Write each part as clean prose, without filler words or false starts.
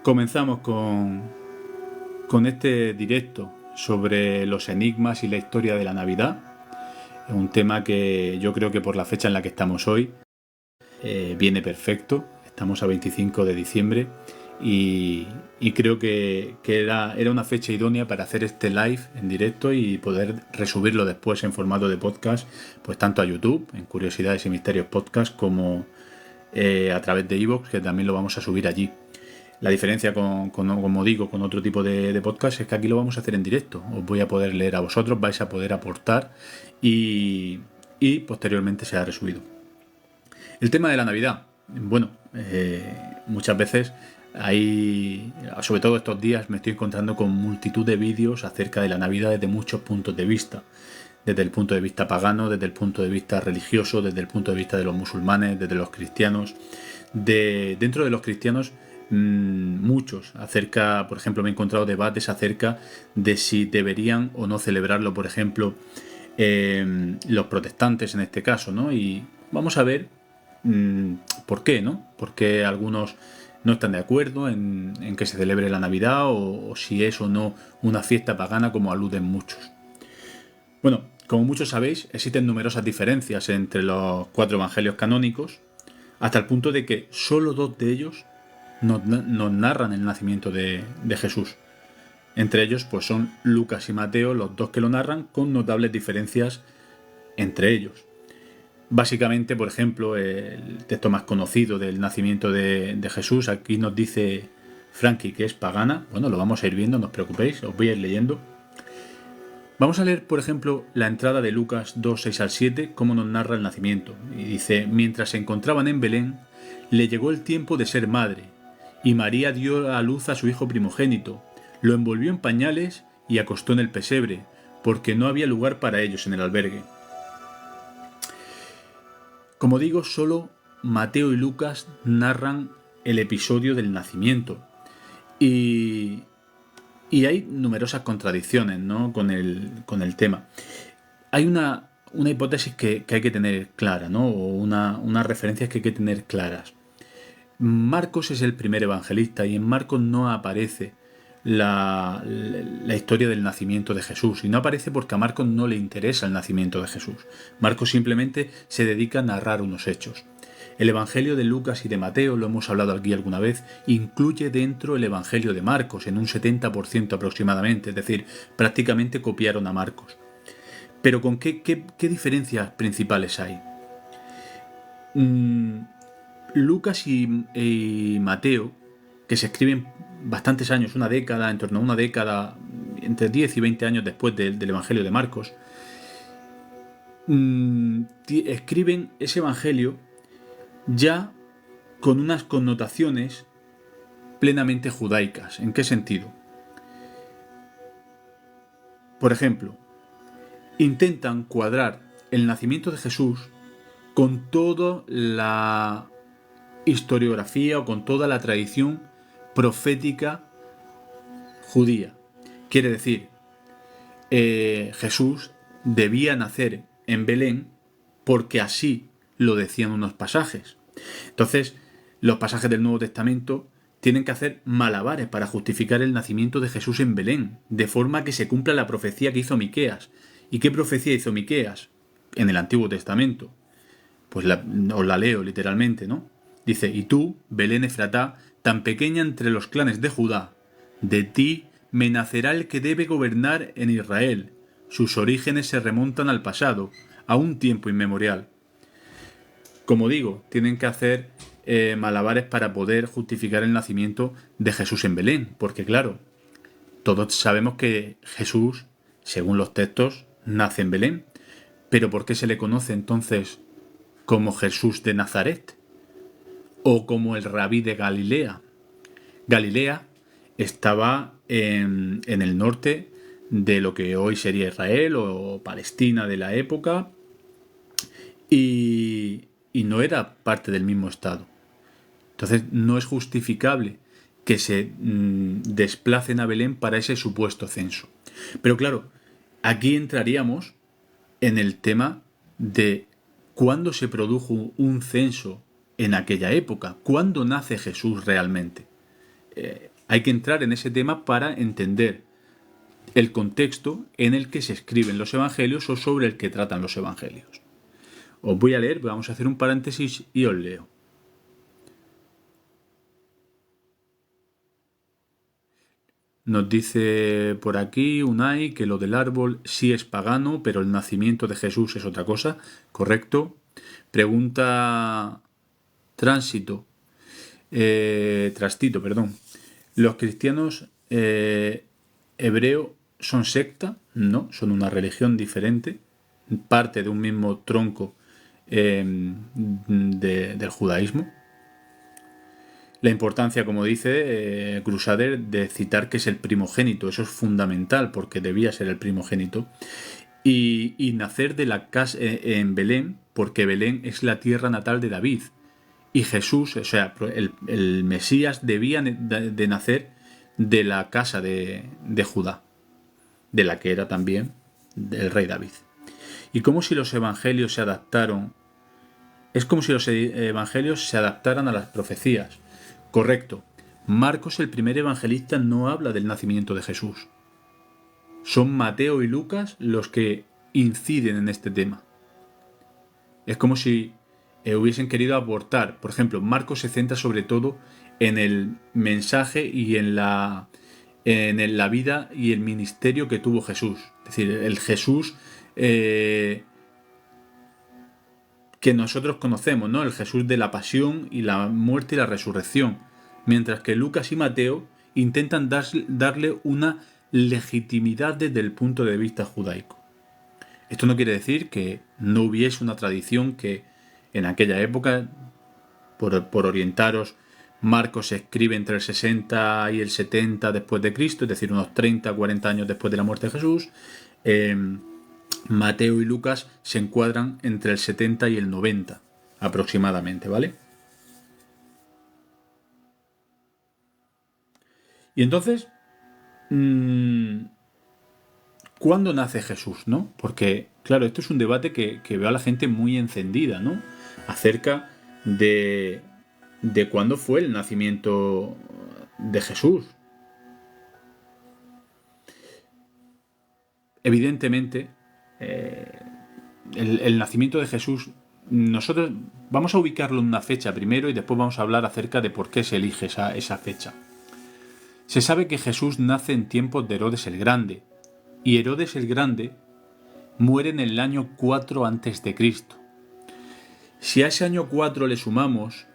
Comenzamos con este directo sobre los enigmas y la historia de la Navidad. Es un tema que yo creo que por la fecha en la que estamos hoy viene perfecto. Estamos a 25 de diciembre y creo que era una fecha idónea para hacer este live en directo y poder resubirlo después en formato de podcast, pues tanto a YouTube, en Curiosidades y Misterios Podcast, como a través de iVoox, que también lo vamos a subir allí. La diferencia como digo, con otro tipo de podcast es que aquí lo vamos a hacer en directo. Os voy a poder leer a vosotros, vais a poder aportar y posteriormente será resubido. El tema de la Navidad. Bueno, muchas veces hay, sobre todo estos días, me estoy encontrando con multitud de vídeos acerca de la Navidad desde muchos puntos de vista. Desde el punto de vista pagano, desde el punto de vista religioso, desde el punto de vista de los musulmanes, desde los cristianos. Dentro de los cristianos, muchos acerca, por ejemplo, me he encontrado debates acerca de si deberían o no celebrarlo, por ejemplo, los protestantes en este caso, ¿no? Y vamos a ver por qué, ¿no? Porque algunos no están de acuerdo en que se celebre la Navidad o si es o no una fiesta pagana, como aluden muchos. Bueno, como muchos sabéis, existen numerosas diferencias entre los 4 evangelios canónicos, hasta el punto de que solo 2 de ellos nos narran el nacimiento de Jesús. Entre ellos pues son Lucas y Mateo, los 2 que lo narran, con notables diferencias entre ellos. Básicamente, por ejemplo, el texto más conocido del nacimiento de Jesús, aquí nos dice Frankie que es pagana. Bueno, lo vamos a ir viendo, no os preocupéis, os voy a ir leyendo. Vamos a leer, por ejemplo, la entrada de Lucas 2, 6 al 7, cómo nos narra el nacimiento. Y dice: mientras se encontraban en Belén, le llegó el tiempo de ser madre, y María dio a luz a su hijo primogénito, lo envolvió en pañales y acostó en el pesebre, porque no había lugar para ellos en el albergue. Como digo, solo Mateo y Lucas narran el episodio del nacimiento. Y hay numerosas contradicciones, ¿no? con el tema. Hay una hipótesis que hay que tener clara, ¿no? O unas referencias que hay que tener claras. Marcos es el primer evangelista y en Marcos no aparece la historia del nacimiento de Jesús. Y no aparece porque a Marcos no le interesa el nacimiento de Jesús. Marcos simplemente se dedica a narrar unos hechos. El Evangelio de Lucas y de Mateo, lo hemos hablado aquí alguna vez, incluye dentro el Evangelio de Marcos, en un 70% aproximadamente, es decir, prácticamente copiaron a Marcos. Pero ¿con qué diferencias principales hay? Lucas y Mateo, que se escriben bastantes años, una década, en torno a una década, entre 10 y 20 años después del Evangelio de Marcos, escriben ese Evangelio ya con unas connotaciones plenamente judaicas. ¿En qué sentido? Por ejemplo, intentan cuadrar el nacimiento de Jesús con toda la historiografía o con toda la tradición profética judía. Quiere decir, Jesús debía nacer en Belén porque así lo decían unos pasajes. Entonces, los pasajes del Nuevo Testamento tienen que hacer malabares para justificar el nacimiento de Jesús en Belén, de forma que se cumpla la profecía que hizo Miqueas. ¿Y qué profecía hizo Miqueas? En el Antiguo Testamento. Pues os la leo literalmente, ¿no? Dice: y tú, Belén Efratá, tan pequeña entre los clanes de Judá, de ti me nacerá el que debe gobernar en Israel. Sus orígenes se remontan al pasado, a un tiempo inmemorial. Como digo, tienen que hacer malabares para poder justificar el nacimiento de Jesús en Belén, porque claro, todos sabemos que Jesús, según los textos, nace en Belén. Pero ¿por qué se le conoce entonces como Jesús de Nazaret? O como el Rabí de Galilea. Galilea estaba en el norte de lo que hoy sería Israel o Palestina de la época, y no era parte del mismo estado. Entonces no es justificable que se desplacen a Belén para ese supuesto censo. Pero claro, aquí entraríamos en el tema de cuándo se produjo un censo en aquella época, cuándo nace Jesús realmente. Hay que entrar en ese tema para entender el contexto en el que se escriben los evangelios o sobre el que tratan los evangelios. Os voy a leer, vamos a hacer un paréntesis y os leo. Nos dice por aquí Unai que lo del árbol sí es pagano, pero el nacimiento de Jesús es otra cosa. Correcto. Pregunta Trastito, perdón. ¿Los cristianos hebreos son secta? No, son una religión diferente, parte de un mismo tronco del judaísmo. La importancia, como dice Crusader, de citar que es el primogénito, eso es fundamental porque debía ser el primogénito. Y nacer de la casa en Belén, porque Belén es la tierra natal de David. Y Jesús, o sea, el Mesías debía de nacer de la casa de Judá, de la que era también el rey David. Y como si los evangelios se adaptaron, es como si los evangelios se adaptaran a las profecías. Correcto. Marcos, el primer evangelista, no habla del nacimiento de Jesús. Son Mateo y Lucas los que inciden en este tema. Es como si hubiesen querido abortar. Por ejemplo, Marcos se centra sobre todo en el mensaje y en la vida y el ministerio que tuvo Jesús. Es decir, el Jesús que nosotros conocemos, ¿no? El Jesús de la pasión y la muerte y la resurrección. Mientras que Lucas y Mateo intentan darle una legitimidad desde el punto de vista judaico. Esto no quiere decir que no hubiese una tradición que en aquella época, por orientaros, Marcos se escribe entre el 60 y el 70 después de Cristo, es decir, unos 30, 40 años después de la muerte de Jesús. Mateo y Lucas se encuadran entre el 70 y el 90 aproximadamente, ¿vale? Y entonces, ¿cuándo nace Jesús, no? Porque, claro, esto es un debate que veo a la gente muy encendida, ¿no? Acerca de cuándo fue el nacimiento de Jesús. Evidentemente, el nacimiento de Jesús, nosotros vamos a ubicarlo en una fecha primero y después vamos a hablar acerca de por qué se elige esa fecha. Se sabe que Jesús nace en tiempos de Herodes el Grande, y Herodes el Grande muere en el año 4 a.C. Si a ese año 4 le sumamos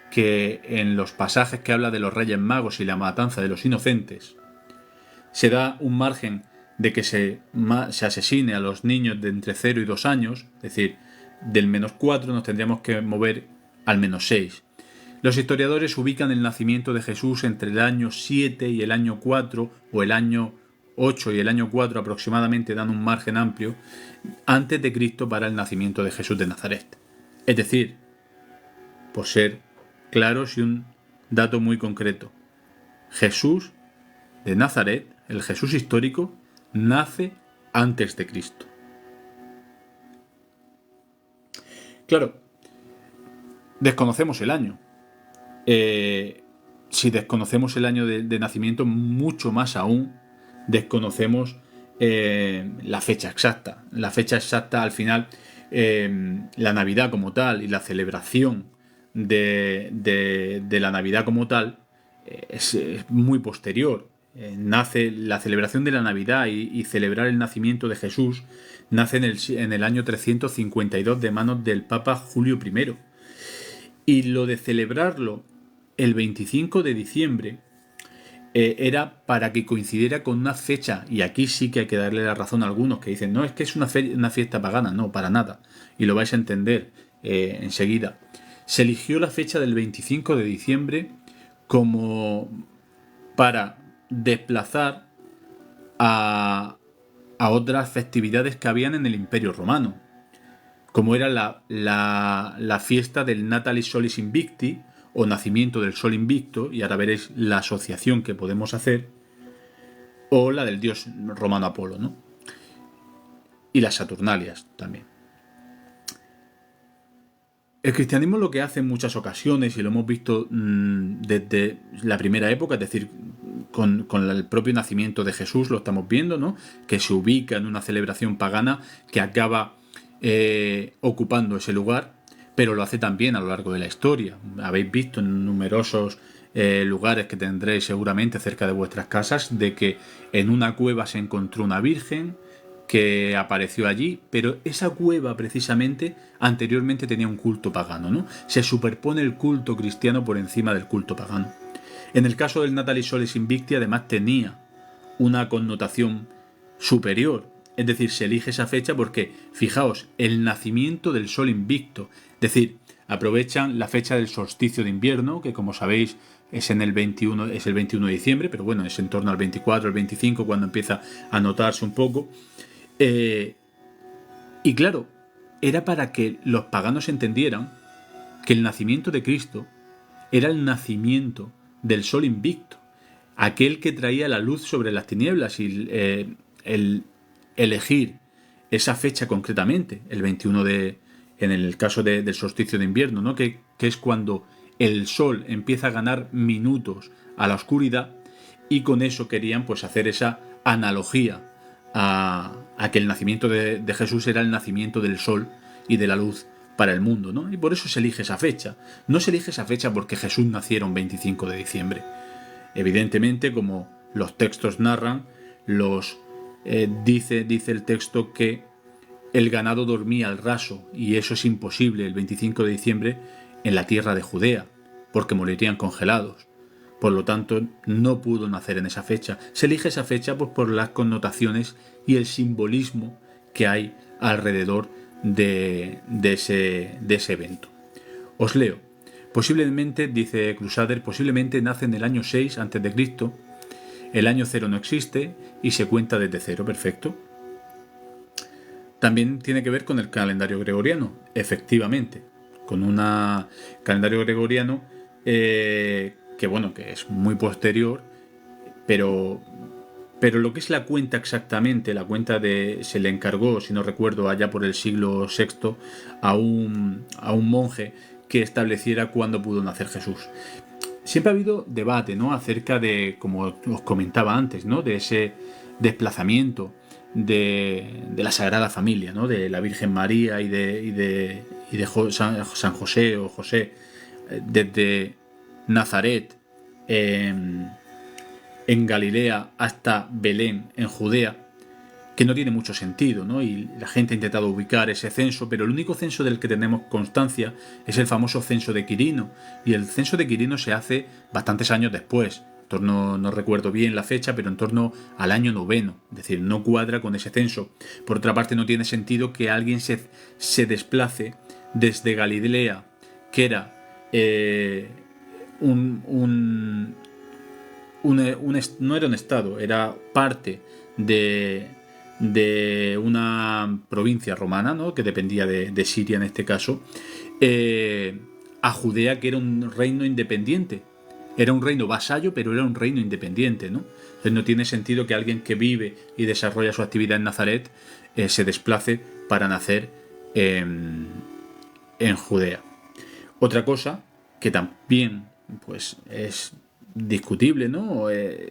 que en los pasajes que habla de los Reyes Magos y la matanza de los inocentes se da un margen de que se asesine a los niños de entre 0 y 2 años, es decir, del -4 nos tendríamos que mover al -6. Los historiadores ubican el nacimiento de Jesús entre el año 7 y el año 4, o el año 8 y el año 4 aproximadamente, dan un margen amplio, antes de Cristo para el nacimiento de Jesús de Nazaret. Es decir, por ser claros y un dato muy concreto, Jesús de Nazaret, el Jesús histórico, nace antes de Cristo. Claro, desconocemos el año. Si desconocemos el año de nacimiento, mucho más aún desconocemos la fecha exacta. La fecha exacta, al final, la Navidad como tal y la celebración de la Navidad como tal es muy posterior. Nace la celebración de la Navidad y celebrar el nacimiento de Jesús nace en el año 352 de manos del Papa Julio I. Y lo de celebrarlo el 25 de diciembre era para que coincidiera con una fecha, y aquí sí que hay que darle la razón a algunos que dicen, no, es que es una fiesta pagana. No, para nada, y lo vais a entender enseguida. Se eligió la fecha del 25 de diciembre como para desplazar a otras festividades que habían en el Imperio Romano, como era la fiesta del Natalis Solis Invicti, o nacimiento del Sol Invicto, y ahora veréis la asociación que podemos hacer, o la del dios romano Apolo, ¿no? Y las Saturnalias también. El cristianismo lo que hace en muchas ocasiones, y lo hemos visto desde la primera época, es decir, con el propio nacimiento de Jesús, lo estamos viendo, ¿no? Que se ubica en una celebración pagana que acaba ocupando ese lugar, pero lo hace también a lo largo de la historia. Habéis visto en numerosos lugares que tendréis seguramente cerca de vuestras casas, de que en una cueva se encontró una virgen que apareció allí, pero esa cueva precisamente anteriormente tenía un culto pagano, ¿no? Se superpone el culto cristiano por encima del culto pagano. En el caso del Natalis Solis Invicti además tenía una connotación superior, es decir, se elige esa fecha porque, fijaos, el nacimiento del sol invicto, es decir, aprovechan la fecha del solsticio de invierno, que como sabéis es en el 21, es el 21 de diciembre, pero bueno, es en torno al 24, el 25 cuando empieza a notarse un poco. Y claro, era para que los paganos entendieran que el nacimiento de Cristo era el nacimiento del sol invicto, aquel que traía la luz sobre las tinieblas, y el elegir esa fecha concretamente, el 21 en el caso del solsticio de invierno, ¿no? que es cuando el sol empieza a ganar minutos a la oscuridad, y con eso querían pues hacer esa analogía a que el nacimiento de Jesús era el nacimiento del sol y de la luz para el mundo, ¿no? Y por eso se elige esa fecha. No se elige esa fecha porque Jesús naciera un 25 de diciembre. Evidentemente, como los textos narran, dice el texto que el ganado dormía al raso, y eso es imposible el 25 de diciembre en la tierra de Judea, porque morirían congelados. Por lo tanto, no pudo nacer en esa fecha. Se elige esa fecha pues, por las connotaciones y el simbolismo que hay alrededor de ese evento. Os leo. Posiblemente, dice Crusader, posiblemente nace en el año 6 a.C. El año 0 no existe y se cuenta desde 0, perfecto. También tiene que ver con el calendario gregoriano, efectivamente, con un calendario gregoriano que bueno, que es muy posterior, pero lo que es la cuenta exactamente, la cuenta se le encargó, si no recuerdo, allá por el siglo VI a un monje que estableciera cuándo pudo nacer Jesús. Siempre ha habido debate, ¿no? Acerca de, como os comentaba antes, ¿no? De ese desplazamiento de la Sagrada Familia, ¿no? De la Virgen María y de San José o José, desde Nazaret en Galilea hasta Belén en Judea, que no tiene mucho sentido, ¿no? Y la gente ha intentado ubicar ese censo, pero el único censo del que tenemos constancia es el famoso censo de Quirino, y el censo de Quirino se hace bastantes años después, no recuerdo bien la fecha, pero en torno al año 9, es decir, no cuadra con ese censo. Por otra parte, no tiene sentido que alguien se desplace desde Galilea, que era no era un estado, era parte de una provincia romana, ¿no? Que dependía de Siria en este caso, a Judea, que era un reino independiente. Era un reino vasallo, pero era un reino independiente, ¿no? Entonces no tiene sentido que alguien que vive y desarrolla su actividad en Nazaret se desplace para nacer en Judea. Otra cosa que también pues es discutible, ¿no?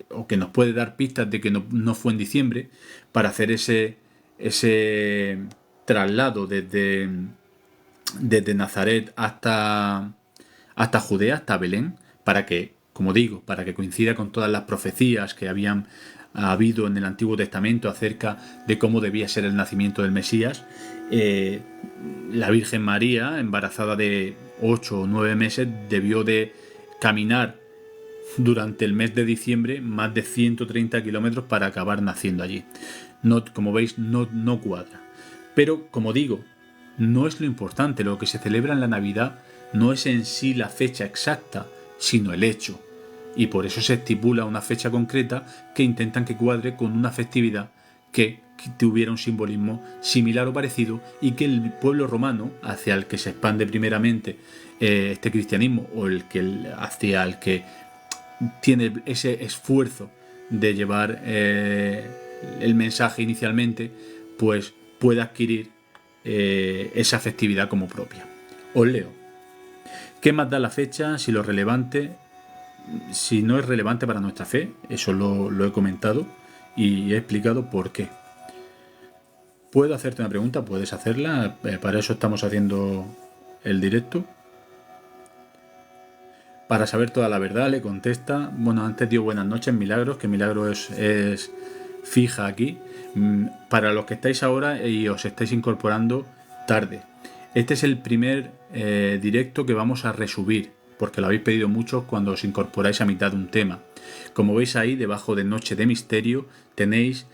O que nos puede dar pistas de que no fue en diciembre, para hacer ese traslado desde Nazaret hasta Judea, hasta Belén, para que, como digo, para que coincida con todas las profecías que habían habido en el Antiguo Testamento acerca de cómo debía ser el nacimiento del Mesías. La Virgen María, embarazada de 8 o 9 meses, debió de caminar durante el mes de diciembre más de 130 kilómetros para acabar naciendo allí. Como veis, no cuadra. Pero, como digo, no es lo importante. Lo que se celebra en la Navidad no es en sí la fecha exacta, sino el hecho. Y por eso se estipula una fecha concreta que intentan que cuadre con una festividad que tuviera un simbolismo similar o parecido, y que el pueblo romano, hacia el que se expande primeramente este cristianismo, o hacia el que tiene ese esfuerzo de llevar el mensaje inicialmente, pues pueda adquirir esa festividad como propia. Os leo. ¿Qué más da la fecha si lo relevante, si no es relevante para nuestra fe? Eso lo he comentado y he explicado por qué. ¿Puedo hacerte una pregunta? Puedes hacerla. Para eso estamos haciendo el directo. Para saber toda la verdad, le contesta. Bueno, antes dio buenas noches, Milagros, que Milagros es fija aquí. Para los que estáis ahora y os estáis incorporando tarde. Este es el primer directo que vamos a resubir, porque lo habéis pedido mucho cuando os incorporáis a mitad de un tema. Como veis ahí, debajo de Noche de Misterio, tenéis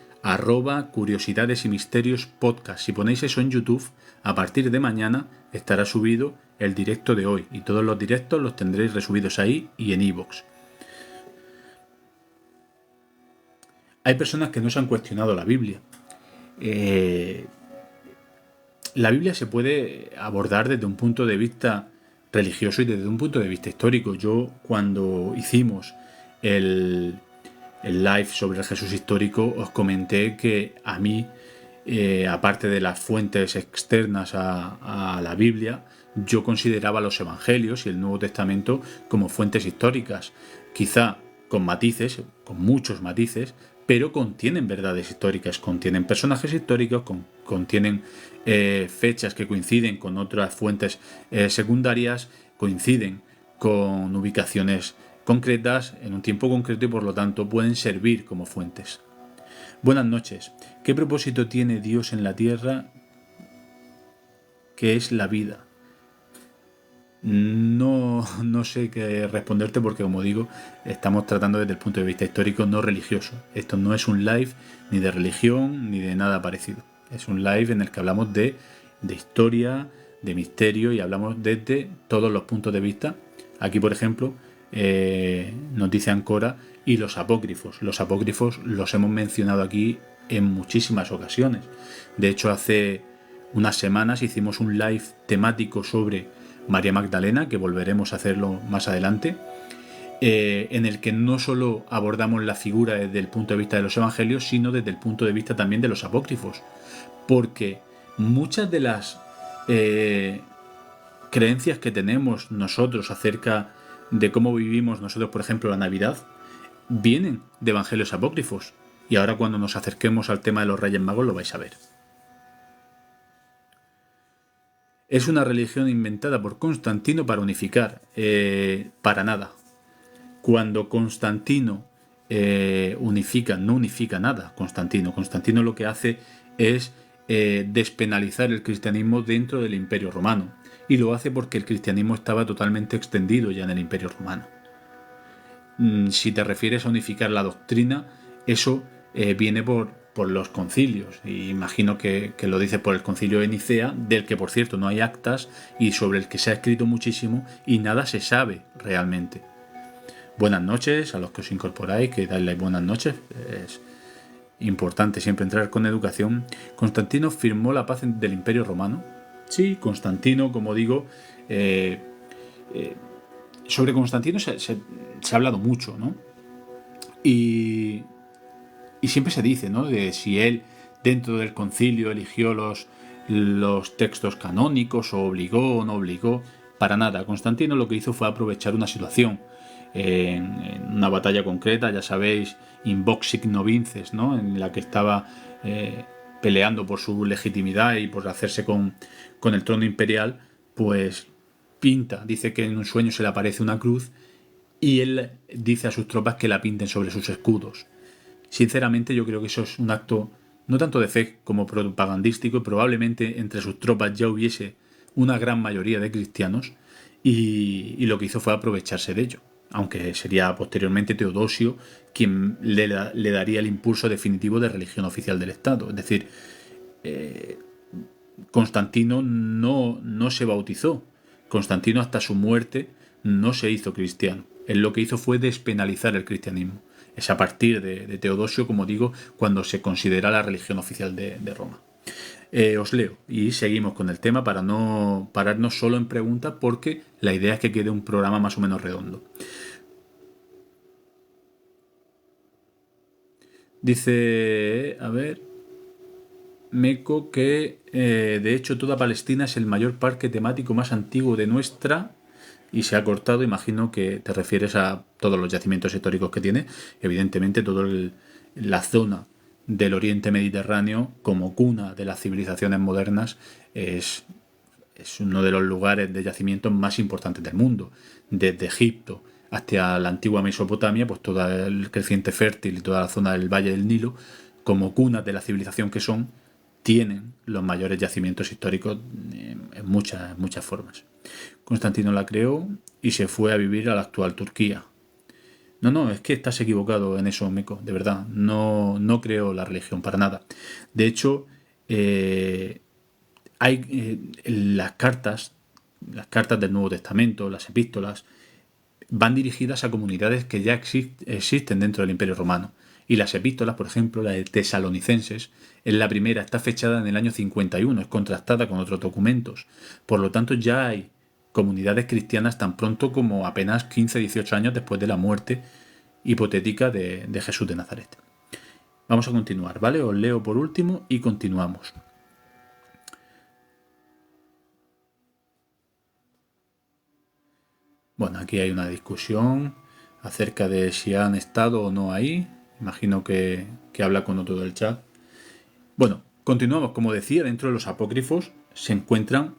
@curiosidades y misterios podcast. Si ponéis eso en YouTube, a partir de mañana estará subido el directo de hoy, y todos los directos los tendréis resubidos ahí y en iVoox. Hay personas que no se han cuestionado la Biblia. La Biblia se puede abordar desde un punto de vista religioso y desde un punto de vista histórico. Yo, cuando hicimos el live sobre el Jesús histórico, os comenté que a mí, aparte de las fuentes externas a la Biblia, yo consideraba los Evangelios y el Nuevo Testamento como fuentes históricas, quizá con matices, con muchos matices, pero contienen verdades históricas, contienen personajes históricos, contienen fechas que coinciden con otras fuentes secundarias, coinciden con ubicaciones concretas en un tiempo concreto y por lo tanto pueden servir como fuentes. Buenas noches. ¿Qué propósito tiene Dios en la tierra, que es la vida? No sé qué responderte porque, como digo, estamos tratando desde el punto de vista histórico, no religioso. Esto no es un live ni de religión ni de nada parecido. Es un live en el que hablamos de historia, de misterio, y hablamos desde todos los puntos de vista. Aquí, por ejemplo, nos dice Ancora, y los apócrifos. Los apócrifos los hemos mencionado aquí en muchísimas ocasiones. De hecho, hace unas semanas hicimos un live temático sobre María Magdalena, que volveremos a hacerlo más adelante, en el que no solo abordamos la figura desde el punto de vista de los evangelios, sino desde el punto de vista también de los apócrifos, porque muchas de las creencias que tenemos nosotros acerca de cómo vivimos nosotros, por ejemplo, la Navidad, vienen de evangelios apócrifos, y ahora cuando nos acerquemos al tema de los Reyes Magos lo vais a ver. Es una religión inventada por Constantino para unificar. Para nada. Cuando Constantino unifica, no unifica nada. Constantino lo que hace es despenalizar el cristianismo dentro del Imperio Romano. Y lo hace porque el cristianismo estaba totalmente extendido ya en el Imperio Romano. Si te refieres a unificar la doctrina, eso viene por los concilios, y imagino que lo dice por el concilio de Nicea, del que por cierto no hay actas y sobre el que se ha escrito muchísimo y nada se sabe realmente. Buenas noches a los que os incorporáis, que dais las buenas noches. Es importante siempre entrar con educación. Constantino firmó la paz del Imperio Romano. Sí, Constantino, como digo, sobre Constantino se ha hablado mucho, ¿no? Y siempre se dice, ¿no?, de si él dentro del concilio eligió los textos canónicos o obligó o no obligó. Para nada. Constantino lo que hizo fue aprovechar una situación en una batalla concreta, ya sabéis, in vox signo vinces, ¿no?, en la que estaba peleando por su legitimidad y por hacerse con el trono imperial. Pues dice que en un sueño se le aparece una cruz y él dice a sus tropas que la pinten sobre sus escudos. Sinceramente, yo creo que eso es un acto no tanto de fe como propagandístico, y probablemente entre sus tropas ya hubiese una gran mayoría de cristianos, y lo que hizo fue aprovecharse de ello, aunque sería posteriormente Teodosio quien le daría el impulso definitivo de religión oficial del Estado. Es decir, Constantino no se bautizó. Constantino hasta su muerte no se hizo cristiano. Él lo que hizo fue despenalizar el cristianismo. Es a partir de Teodosio, como digo, cuando se considera la religión oficial de Roma. Os leo y seguimos con el tema para no pararnos solo en preguntas, porque la idea es que quede un programa más o menos redondo. Dice, a ver, Meco, que de hecho toda Palestina es el mayor parque temático más antiguo de nuestra y se ha cortado. Imagino que te refieres a todos los yacimientos históricos que tiene. Evidentemente, toda la zona del Oriente Mediterráneo, como cuna de las civilizaciones modernas, es uno de los lugares de yacimientos más importantes del mundo. Desde Egipto hasta la antigua Mesopotamia, pues todo el creciente fértil y toda la zona del Valle del Nilo, como cunas de la civilización que son, tienen los mayores yacimientos históricos en muchas formas. Constantino la creó y se fue a vivir a la actual Turquía. No, es que estás equivocado en eso, Meco, de verdad. No creo la religión para nada. De hecho, hay las cartas del Nuevo Testamento, las epístolas, van dirigidas a comunidades que ya existen dentro del Imperio Romano. Y las epístolas, por ejemplo, la de Tesalonicenses, es la primera, está fechada en el año 51, es contrastada con otros documentos. Por lo tanto, ya hay comunidades cristianas tan pronto como apenas 15-18 años después de la muerte hipotética de Jesús de Nazaret. Vamos a continuar, ¿vale? Os leo por último y continuamos. Bueno, aquí hay una discusión acerca de si han estado o no ahí. Imagino que habla con otro del chat. Bueno, continuamos. Como decía, dentro de los apócrifos se encuentran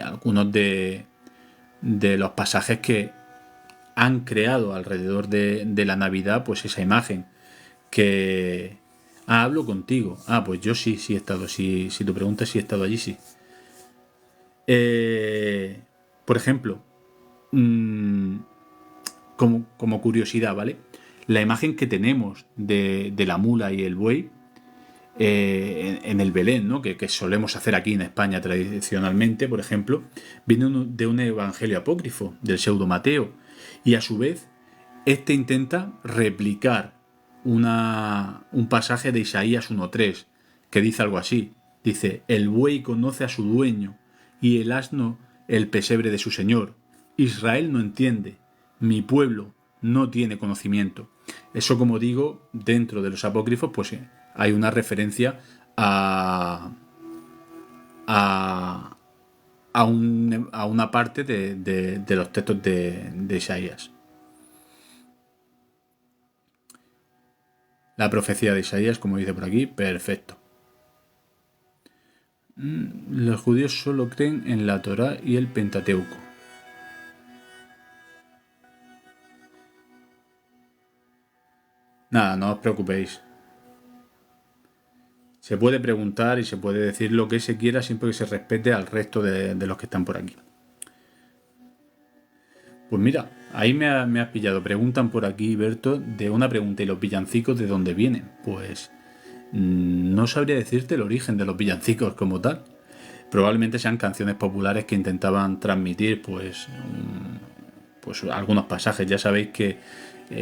algunos de los pasajes que han creado alrededor de la Navidad, pues esa imagen que... hablo contigo. Pues yo sí he estado. Si tu pregunta es si he estado allí, sí. Por ejemplo, como curiosidad, ¿vale? La imagen que tenemos de la mula y el buey en el Belén, ¿no? Que solemos hacer aquí en España tradicionalmente, por ejemplo, viene de un evangelio apócrifo, del pseudo Mateo, y a su vez este intenta replicar un pasaje de Isaías 1.3 que dice algo así. Dice: el buey conoce a su dueño y el asno el pesebre de su señor. Israel no entiende, mi pueblo no tiene conocimiento. Eso, como digo, dentro de los apócrifos, pues hay una referencia a una parte de los textos de Isaías. La profecía de Isaías, como dice por aquí, perfecto. Los judíos solo creen en la Torá y el Pentateuco. Nada, no os preocupéis. Se puede preguntar y se puede decir lo que se quiera siempre que se respete al resto de los que están por aquí. Pues mira, ahí me has pillado. Preguntan por aquí, Berto, de una pregunta: ¿y los villancicos de dónde vienen? Pues no sabría decirte el origen de los villancicos como tal. Probablemente sean canciones populares que intentaban transmitir pues algunos pasajes. Ya sabéis que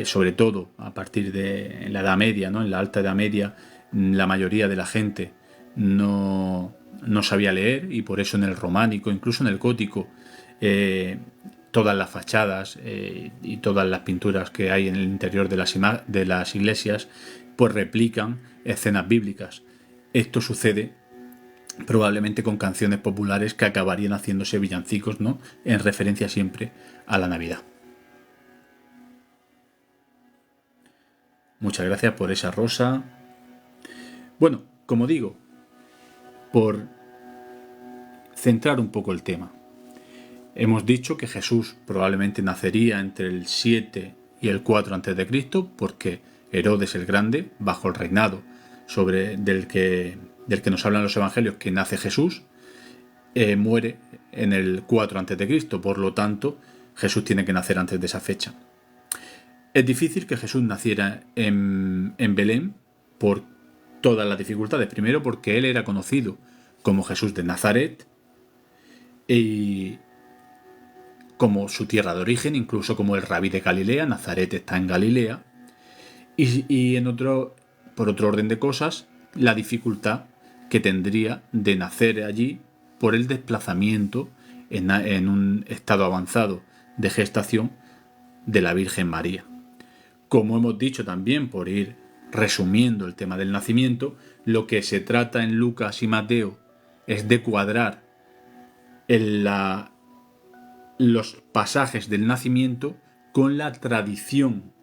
sobre todo a partir de la Edad Media, ¿no? En la Alta Edad Media, la mayoría de la gente no sabía leer, y por eso en el románico, incluso en el gótico, todas las fachadas y todas las pinturas que hay en el interior de las iglesias pues replican escenas bíblicas. Esto sucede probablemente con canciones populares que acabarían haciéndose villancicos, ¿no? En referencia siempre a la Navidad. Muchas gracias por esa rosa. Bueno, como digo, por centrar un poco el tema, hemos dicho que Jesús probablemente nacería entre el 7 y el 4 a.C., porque Herodes el Grande, bajo el reinado del que nos hablan los evangelios, que nace Jesús, muere en el 4 a.C., por lo tanto Jesús tiene que nacer antes de esa fecha. Es difícil que Jesús naciera en Belén por todas las dificultades. Primero, porque él era conocido como Jesús de Nazaret y como su tierra de origen, incluso como el rabí de Galilea. Nazaret está en Galilea. Y por otro orden de cosas, la dificultad que tendría de nacer allí por el desplazamiento en un estado avanzado de gestación de la Virgen María. Como hemos dicho también, por ir resumiendo el tema del nacimiento, lo que se trata en Lucas y Mateo es de cuadrar los pasajes del nacimiento con la tradición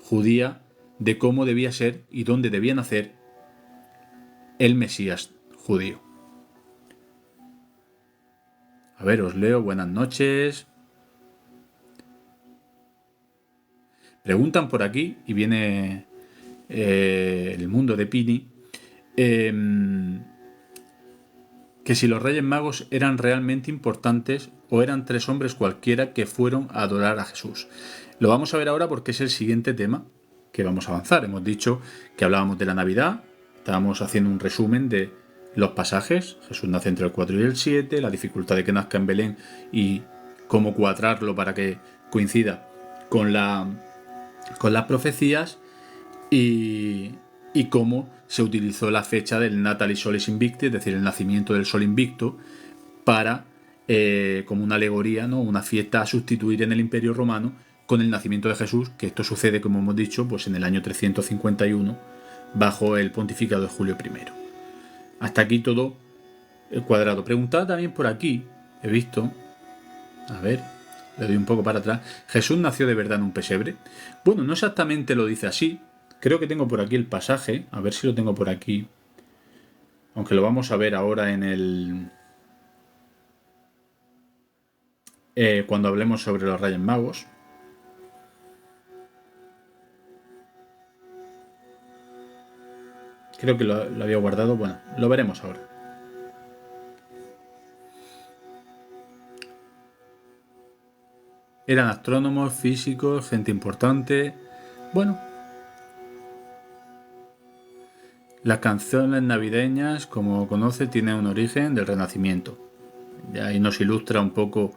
judía de cómo debía ser y dónde debía nacer el Mesías judío. A ver, os leo. Buenas noches. Preguntan por aquí, y viene el mundo de Pini, que si los Reyes Magos eran realmente importantes o eran 3 hombres cualquiera que fueron a adorar a Jesús. Lo vamos a ver ahora porque es el siguiente tema que vamos a avanzar. Hemos dicho que hablábamos de la Navidad, estábamos haciendo un resumen de los pasajes. Jesús nace entre el 4 y el 7, la dificultad de que nazca en Belén y cómo cuadrarlo para que coincida con las profecías y cómo se utilizó la fecha del Natalis Solis Invicti, es decir, el nacimiento del Sol Invicto, para, como una alegoría, ¿no? Una fiesta a sustituir en el Imperio Romano con el nacimiento de Jesús, que esto sucede, como hemos dicho, pues en el año 351, bajo el pontificado de Julio I. Hasta aquí todo el cuadrado. Preguntad también por aquí, he visto, a ver, le doy un poco para atrás, ¿Jesús nació de verdad en un pesebre? Bueno, no exactamente lo dice así. Creo que tengo por aquí el pasaje, a ver si lo tengo por aquí, aunque lo vamos a ver ahora en el... cuando hablemos sobre los Reyes Magos. Creo que lo había guardado, bueno, lo veremos ahora. Eran astrónomos, físicos, gente importante. Bueno, las canciones navideñas, como conoce, tienen un origen del Renacimiento. Y ahí nos ilustra un poco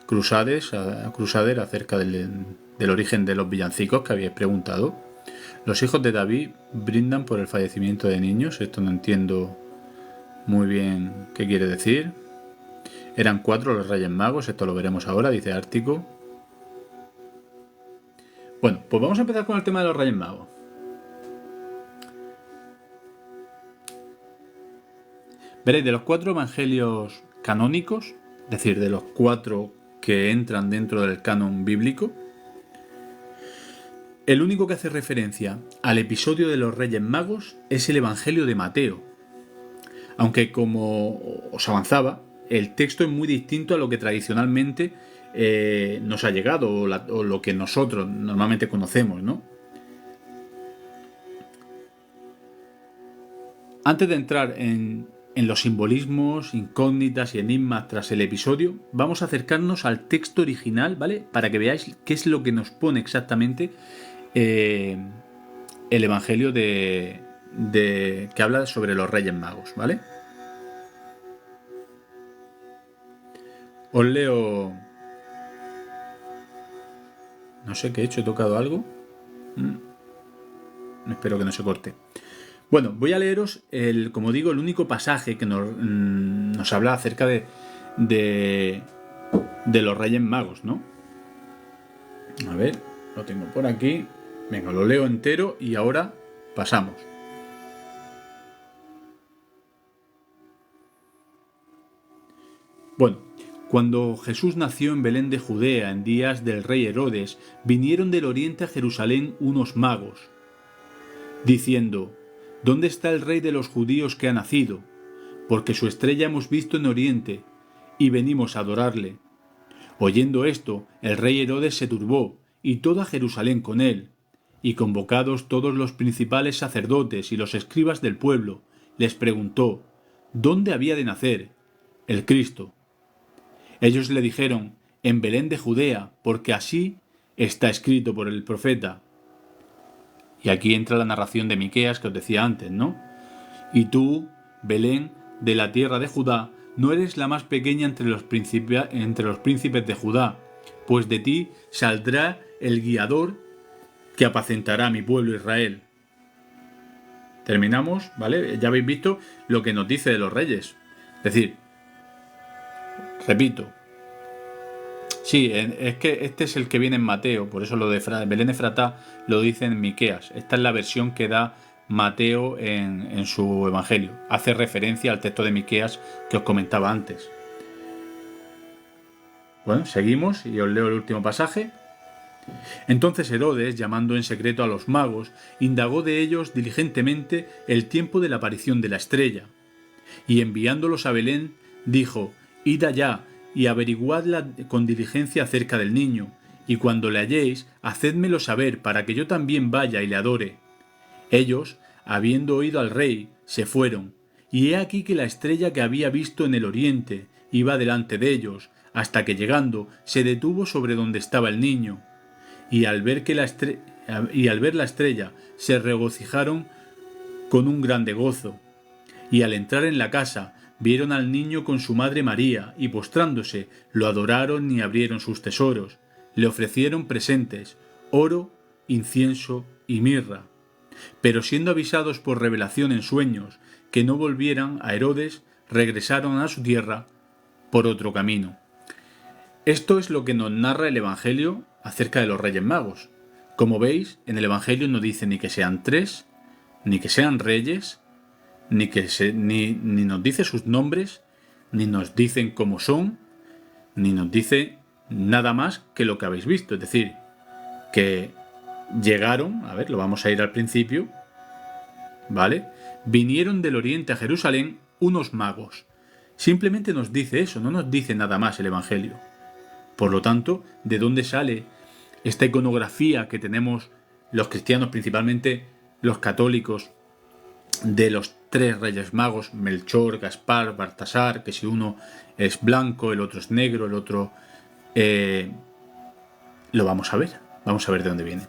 Crusader acerca del origen de los villancicos que habíais preguntado. Los hijos de David brindan por el fallecimiento de niños. Esto no entiendo muy bien qué quiere decir. Eran 4 los Reyes Magos, esto lo veremos ahora, dice Ártico. Bueno, pues vamos a empezar con el tema de los Reyes Magos. Veréis, de los 4 evangelios canónicos, es decir, de los 4 que entran dentro del canon bíblico, el único que hace referencia al episodio de los Reyes Magos es el Evangelio de Mateo. Aunque, como os avanzaba, el texto es muy distinto a lo que tradicionalmente nos ha llegado o lo que nosotros normalmente conocemos, ¿no? Antes de entrar en los simbolismos, incógnitas y enigmas tras el episodio, vamos a acercarnos al texto original, ¿vale? Para que veáis qué es lo que nos pone exactamente el Evangelio que habla sobre los Reyes Magos, ¿vale? Os leo... No sé qué he hecho, he tocado algo. Espero que no se corte. Bueno, voy a leeros, como digo, el único pasaje que nos habla acerca de los Reyes Magos, ¿no? A ver, lo tengo por aquí. Venga, lo leo entero y ahora pasamos. Bueno, cuando Jesús nació en Belén de Judea en días del rey Herodes, vinieron del oriente a Jerusalén unos magos, diciendo: ¿Dónde está el rey de los judíos que ha nacido? Porque su estrella hemos visto en oriente, y venimos a adorarle. Oyendo esto, el rey Herodes se turbó, y toda Jerusalén con él. Y convocados todos los principales sacerdotes y los escribas del pueblo, les preguntó: ¿dónde había de nacer el Cristo? Ellos le dijeron: en Belén de Judea, porque así está escrito por el profeta. Y aquí entra la narración de Miqueas que os decía antes, ¿no? Y tú, Belén, de la tierra de Judá, no eres la más pequeña entre los príncipes de Judá, pues de ti saldrá el guiador que apacentará a mi pueblo Israel. Terminamos, ¿vale? Ya habéis visto lo que nos dice de los reyes. Es decir, repito, sí, es que este es el que viene en Mateo, por eso lo de Belén Efratá lo dice en Miqueas. Esta es la versión que da Mateo en su evangelio. Hace referencia al texto de Miqueas que os comentaba antes. Bueno, seguimos y os leo el último pasaje. Entonces Herodes, llamando en secreto a los magos, indagó de ellos diligentemente el tiempo de la aparición de la estrella, y enviándolos a Belén, dijo: Id allá y averiguadla con diligencia acerca del niño, y cuando le halléis, hacédmelo saber, para que yo también vaya y le adore. Ellos, habiendo oído al rey, se fueron, y he aquí que la estrella que había visto en el oriente iba delante de ellos, hasta que llegando se detuvo sobre donde estaba el niño. Y al ver la estrella se regocijaron con un grande gozo. Y al entrar en la casa vieron al niño con su madre María, y postrándose lo adoraron y abrieron sus tesoros. Le ofrecieron presentes, oro, incienso y mirra. Pero siendo avisados por revelación en sueños que no volvieran a Herodes, regresaron a su tierra por otro camino. Esto es lo que nos narra el Evangelio acerca de los Reyes Magos. Como veis, en el Evangelio no dice ni que sean 3, ni que sean reyes, ni nos dice sus nombres, ni nos dicen cómo son, ni nos dice nada más que lo que habéis visto. Es decir, que llegaron, a ver, lo vamos a ir al principio, ¿vale? Vinieron del oriente a Jerusalén unos magos. Simplemente nos dice eso, no nos dice nada más el Evangelio. Por lo tanto, ¿de dónde sale esta iconografía que tenemos los cristianos, principalmente los católicos, de los 3 Reyes Magos, Melchor, Gaspar, Baltasar, que si uno es blanco, el otro es negro, el otro... lo vamos a ver de dónde viene.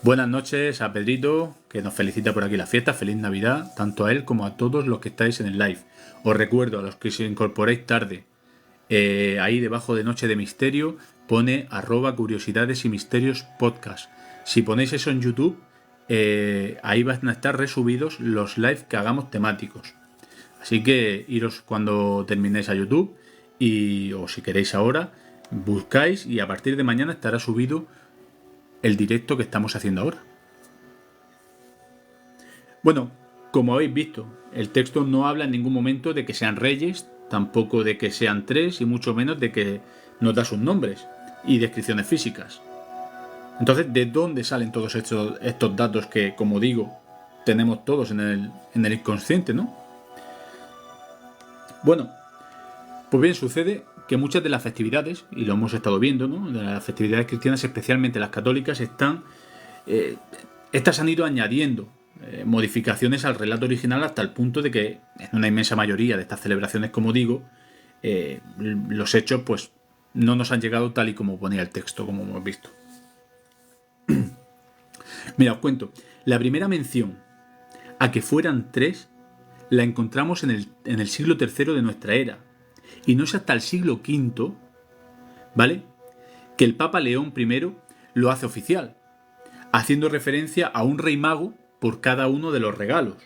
Buenas noches a Pedrito, que nos felicita por aquí la fiesta. Feliz Navidad, tanto a él como a todos los que estáis en el live. Os recuerdo, a los que se incorporéis tarde, ahí debajo de Noche de Misterio pone @curiosidades y misterios podcast. Si ponéis eso en YouTube, ahí van a estar resubidos los live que hagamos temáticos. Así que iros cuando terminéis a YouTube, o si queréis ahora, buscáis y a partir de mañana estará subido el directo que estamos haciendo ahora. Bueno, como habéis visto, el texto no habla en ningún momento de que sean reyes, tampoco de que sean 3 y mucho menos de que nos da sus nombres y descripciones físicas. Entonces, ¿de dónde salen todos estos datos que, como digo, tenemos todos en el inconsciente, ¿no? Bueno, pues bien, sucede que muchas de las festividades, y lo hemos estado viendo, ¿no? De las festividades cristianas, especialmente las católicas, estas han ido añadiendo modificaciones al relato original hasta el punto de que en una inmensa mayoría de estas celebraciones, como digo, los hechos pues no nos han llegado tal y como ponía el texto, como hemos visto. Mira, os cuento, la primera mención a que fueran 3 la encontramos en el siglo III de nuestra era, y no es hasta el siglo V, ¿vale?, que el Papa León I lo hace oficial, haciendo referencia a un rey mago por cada uno de los regalos.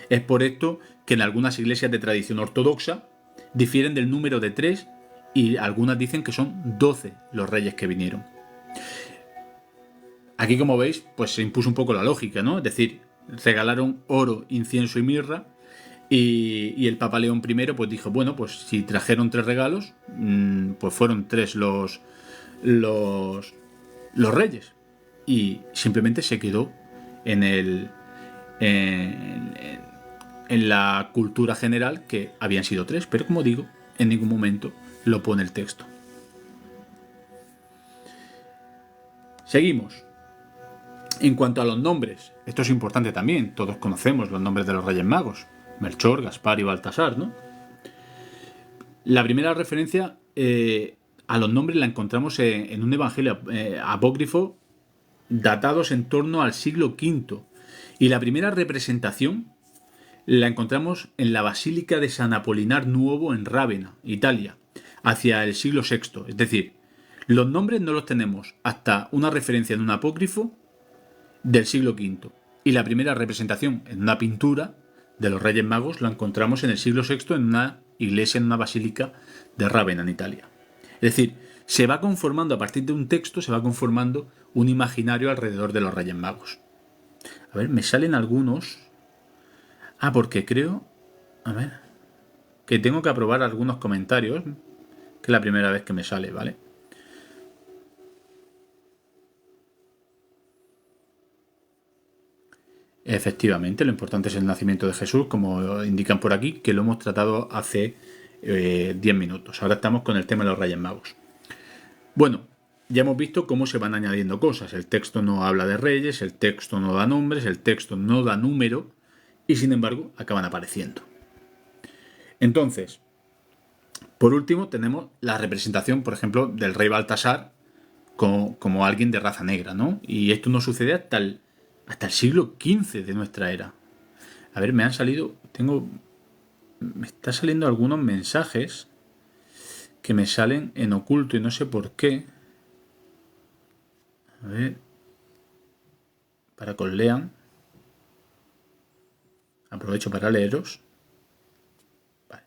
Es por esto que en algunas iglesias de tradición ortodoxa difieren del número de 3 y algunas dicen que son 12 los reyes que vinieron. Aquí, como veis, pues se impuso un poco la lógica, ¿no? Es decir, regalaron oro, incienso y mirra, y el Papa León I pues dijo, bueno, pues si trajeron 3 regalos, pues fueron 3 los reyes. Y simplemente se quedó en la cultura general que habían sido 3, pero como digo, en ningún momento lo pone el texto. Seguimos. En cuanto a los nombres, esto es importante también, todos conocemos los nombres de los Reyes Magos, Melchor, Gaspar y Baltasar, ¿no? La primera referencia a los nombres la encontramos en un evangelio apócrifo datados en torno al siglo V, y la primera representación la encontramos en la Basílica de San Apolinar Nuovo en Rávena, Italia, hacia el siglo VI. Es decir, los nombres no los tenemos hasta una referencia en un apócrifo del siglo V, y la primera representación en una pintura de los Reyes Magos la encontramos en el siglo VI en una iglesia, en una basílica de Rávena, en Italia. Es decir, se va conformando a partir de un texto, se va conformando un imaginario alrededor de los Reyes Magos. A ver, me salen algunos. Porque creo, que tengo que aprobar algunos comentarios, que es la primera vez que me sale, ¿vale? Efectivamente, lo importante es el nacimiento de Jesús, como indican por aquí, que lo hemos tratado hace 10 minutos. Ahora estamos con el tema de los Reyes Magos. Bueno, ya hemos visto cómo se van añadiendo cosas. El texto no habla de reyes, el texto no da nombres, el texto no da número, y sin embargo acaban apareciendo. Entonces, por último tenemos la representación, por ejemplo, del rey Baltasar como alguien de raza negra, ¿no? Y esto no sucede hasta el siglo XV de nuestra era. A ver, me está saliendo algunos mensajes que me salen en oculto y no sé por qué. A ver, para que os lean. Aprovecho para leeros. Vale.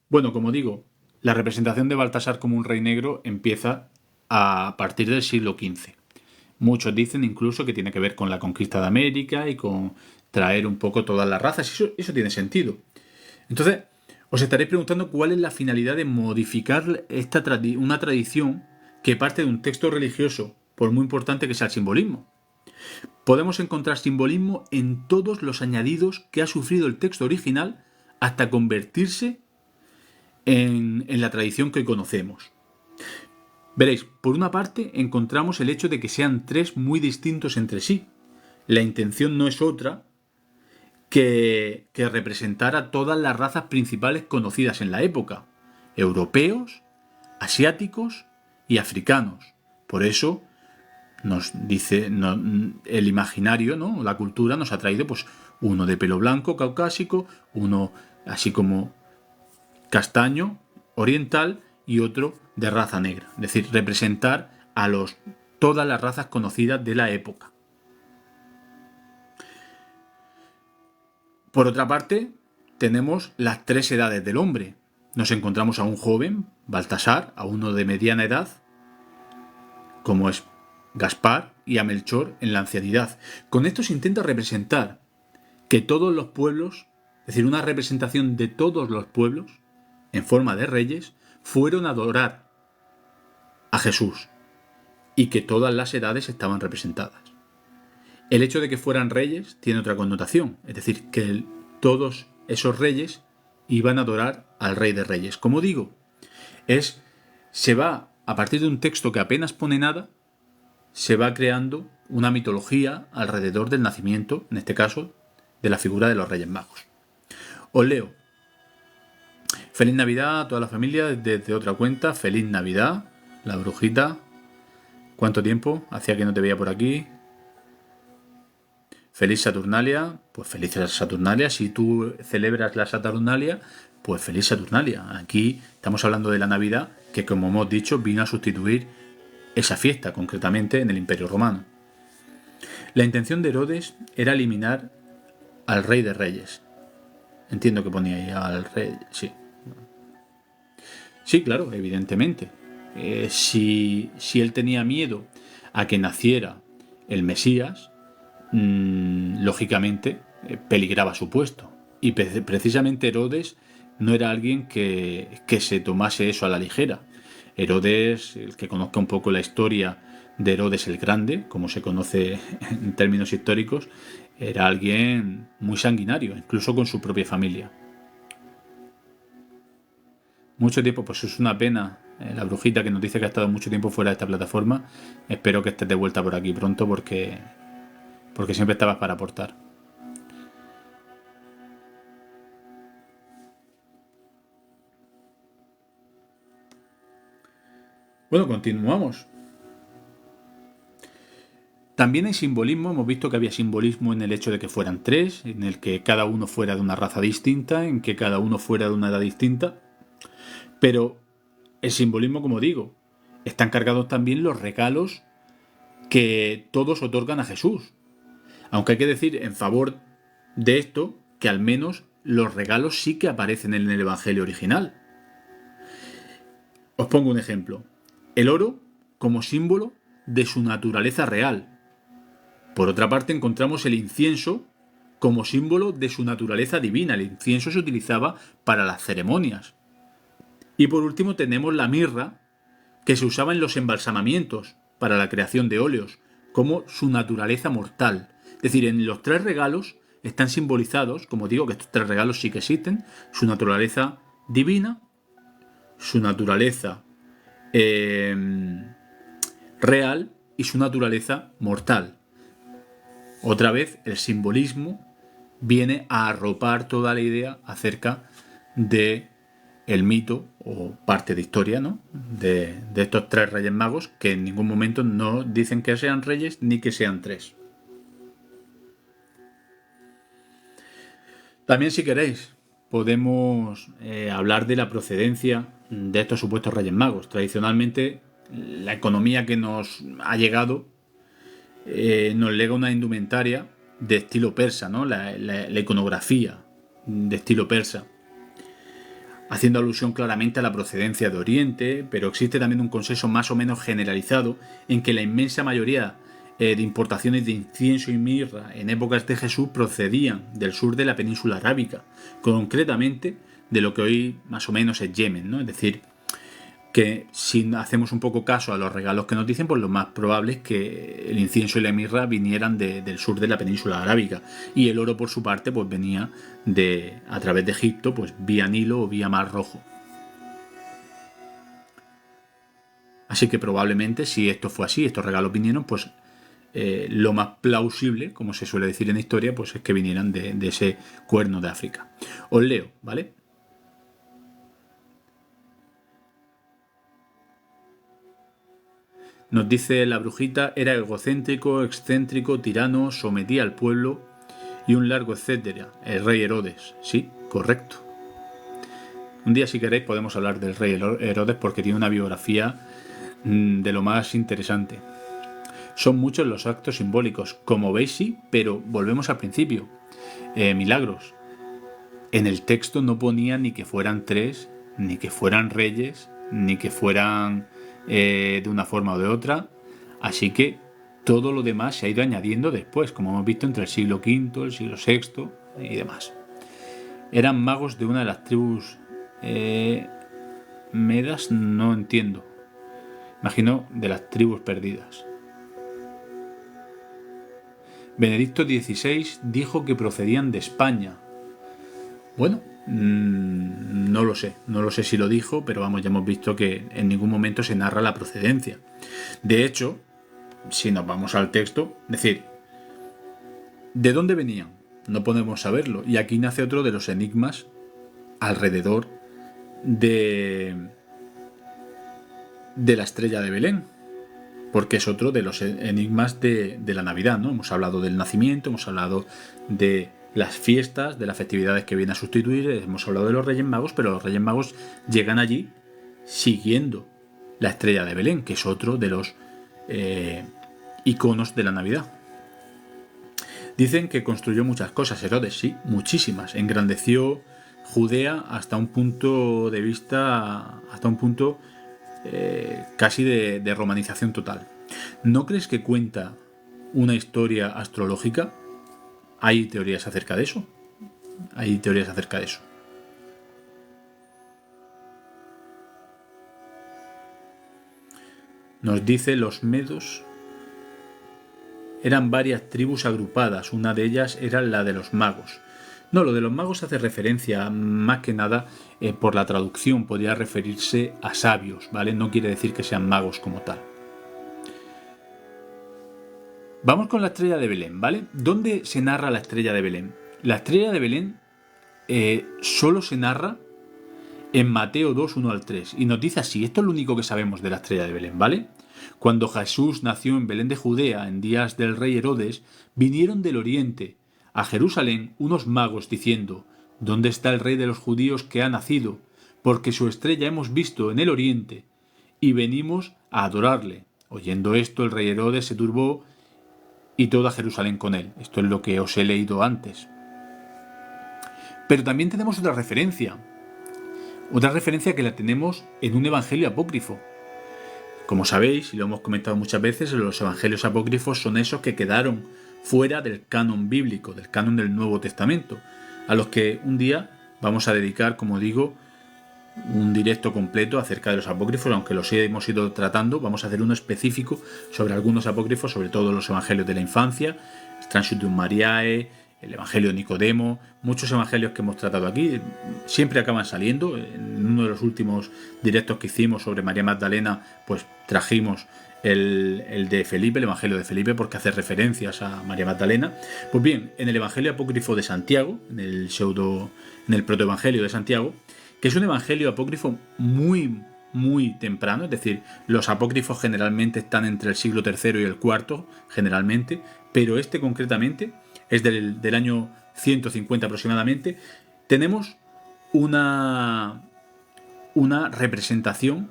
Bueno, como digo, la representación de Baltasar como un rey negro empieza a partir del siglo XV. Muchos dicen incluso que tiene que ver con la conquista de América y con traer un poco todas las razas. Eso tiene sentido. Entonces, os estaréis preguntando cuál es la finalidad de modificar una tradición que parte de un texto religioso, por muy importante que sea el simbolismo. Podemos encontrar simbolismo en todos los añadidos que ha sufrido el texto original hasta convertirse en la tradición que conocemos. Veréis, por una parte encontramos el hecho de que sean tres muy distintos entre sí. La intención no es otra que representar a todas las razas principales conocidas en la época: europeos, asiáticos y africanos. Por eso nos dice el imaginario, ¿no? La cultura nos ha traído pues uno de pelo blanco caucásico, uno así como castaño oriental y otro de raza negra. Es decir, representar a todas las razas conocidas de la época. Por otra parte, tenemos las tres edades del hombre. Nos encontramos a un joven, Baltasar, a uno de mediana edad, como es Gaspar, y a Melchor en la ancianidad. Con esto se intenta representar que todos los pueblos, es decir, una representación de todos los pueblos, en forma de reyes, fueron a adorar a Jesús y que todas las edades estaban representadas. El hecho de que fueran reyes tiene otra connotación, es decir, que todos esos reyes iban a adorar al Rey de Reyes. Como digo, se va, a partir de un texto que apenas pone nada, se va creando una mitología alrededor del nacimiento, en este caso, de la figura de los Reyes Magos. Os leo. Feliz Navidad a toda la familia desde otra cuenta. Feliz Navidad, la brujita. ¿Cuánto tiempo hacía que no te veía por aquí? Feliz Saturnalia, pues feliz Saturnalia. Si tú celebras la Saturnalia, pues feliz Saturnalia. Aquí estamos hablando de la Navidad, que como hemos dicho, vino a sustituir esa fiesta, concretamente en el Imperio Romano. La intención de Herodes era eliminar al Rey de Reyes. Entiendo que ponía ahí al Rey, sí. Sí, claro, evidentemente. Si él tenía miedo a que naciera el Mesías, lógicamente peligraba su puesto. Y precisamente Herodes no era alguien que se tomase eso a la ligera. Herodes, el que conozca un poco la historia de Herodes el Grande, como se conoce en términos históricos, era alguien muy sanguinario, incluso con su propia familia. Mucho tiempo, pues es una pena. La brujita que nos dice que ha estado mucho tiempo fuera de esta plataforma. Espero que estés de vuelta por aquí pronto porque siempre estabas para aportar. Bueno, continuamos. También hay simbolismo, hemos visto que había simbolismo en el hecho de que fueran tres, en el que cada uno fuera de una raza distinta, en que cada uno fuera de una edad distinta. Pero el simbolismo, como digo, están cargados también los regalos que todos otorgan a Jesús. Aunque hay que decir en favor de esto que al menos los regalos sí que aparecen en el Evangelio original. Os pongo un ejemplo. El oro como símbolo de su naturaleza real. Por otra parte encontramos el incienso como símbolo de su naturaleza divina. El incienso se utilizaba para las ceremonias. Y por último tenemos la mirra, que se usaba en los embalsamamientos para la creación de óleos, como su naturaleza mortal. Es decir, en los 3 regalos están simbolizados, como digo, que estos 3 regalos sí que existen, su naturaleza divina, su naturaleza real y su naturaleza mortal. Otra vez, el simbolismo viene a arropar toda la idea acerca de el mito o parte de historia, ¿no? de estos 3 reyes magos, que en ningún momento no dicen que sean reyes ni que sean 3. También, si queréis, podemos hablar de la procedencia de estos supuestos reyes magos. Tradicionalmente, la economía que nos ha llegado nos lega una indumentaria de estilo persa, ¿no? La iconografía de estilo persa, haciendo alusión claramente a la procedencia de Oriente, pero existe también un consenso más o menos generalizado en que la inmensa mayoría de importaciones de incienso y mirra en épocas de Jesús procedían del sur de la península arábica, concretamente de lo que hoy más o menos es Yemen, ¿no? Es decir, que si hacemos un poco caso a los regalos que nos dicen, pues lo más probable es que el incienso y la mirra vinieran del sur de la península arábica, y el oro por su parte pues venía a través de Egipto, pues vía Nilo o vía Mar Rojo. Así que probablemente, si esto fue así, estos regalos vinieron, pues lo más plausible, como se suele decir en historia, pues es que vinieran de ese cuerno de África. Os leo, ¿vale? Nos dice la brujita: era egocéntrico, excéntrico, tirano, sometía al pueblo y un largo etcétera. El rey Herodes. Sí, correcto. Un día, si queréis, podemos hablar del rey Herodes, porque tiene una biografía de lo más interesante. Son muchos los actos simbólicos, como veis, sí, pero volvemos al principio. Milagros. En el texto no ponía ni que fueran 3, ni que fueran reyes, ni que fueran de una forma o de otra, así que todo lo demás se ha ido añadiendo después, como hemos visto entre el siglo V, el siglo VI y demás. Eran magos de una de las tribus medas, no entiendo, imagino de las tribus perdidas. Benedicto XVI dijo que procedían de España. Bueno, no lo sé si lo dijo, pero vamos, ya hemos visto que en ningún momento se narra la procedencia. De hecho, si nos vamos al texto, es decir, ¿de dónde venían? No podemos saberlo, y aquí nace otro de los enigmas alrededor de la estrella de Belén, porque es otro de los enigmas de la Navidad, ¿no? Hemos hablado del nacimiento, hemos hablado de las fiestas, de las festividades que vienen a sustituir, hemos hablado de los Reyes Magos, pero los Reyes Magos llegan allí siguiendo la estrella de Belén, que es otro de los iconos de la Navidad. Dicen que construyó muchas cosas Herodes, sí, muchísimas. Engrandeció Judea hasta un punto de vista, casi de romanización total. ¿No crees que cuenta una historia astrológica? Hay teorías acerca de eso. Nos dice: los medos eran varias tribus agrupadas, una de ellas era la de los magos. No, lo de los magos hace referencia más que nada por la traducción, podría referirse a sabios, ¿vale? No quiere decir que sean magos como tal. Vamos con la estrella de Belén, ¿vale? ¿Dónde se narra la estrella de Belén? La estrella de Belén solo se narra en Mateo 2, 1 al 3. Y nos dice así: esto es lo único que sabemos de la estrella de Belén, ¿vale? Cuando Jesús nació en Belén de Judea, en días del rey Herodes, vinieron del oriente a Jerusalén unos magos diciendo: ¿dónde está el rey de los judíos que ha nacido? Porque su estrella hemos visto en el oriente y venimos a adorarle. Oyendo esto, el rey Herodes se turbó y toda Jerusalén con él. Esto es lo que os he leído antes. Pero también tenemos otra referencia que la tenemos en un evangelio apócrifo. Como sabéis, y lo hemos comentado muchas veces, los evangelios apócrifos son esos que quedaron fuera del canon bíblico, del canon del Nuevo Testamento, a los que un día vamos a dedicar, como digo, un directo completo acerca de los apócrifos, aunque los hemos ido tratando. Vamos a hacer uno específico sobre algunos apócrifos, sobre todo los evangelios de la infancia, Transitium Mariae, el evangelio de Nicodemo, muchos evangelios que hemos tratado aquí, siempre acaban saliendo. En uno de los últimos directos que hicimos sobre María Magdalena, pues trajimos el de Felipe, el evangelio de Felipe, porque hace referencias a María Magdalena. Pues bien, en el evangelio apócrifo de Santiago, en el protoevangelio de Santiago, que es un evangelio apócrifo muy temprano, es decir, los apócrifos generalmente están entre el siglo III y el IV, generalmente, pero este concretamente es del año 150 aproximadamente. Tenemos una representación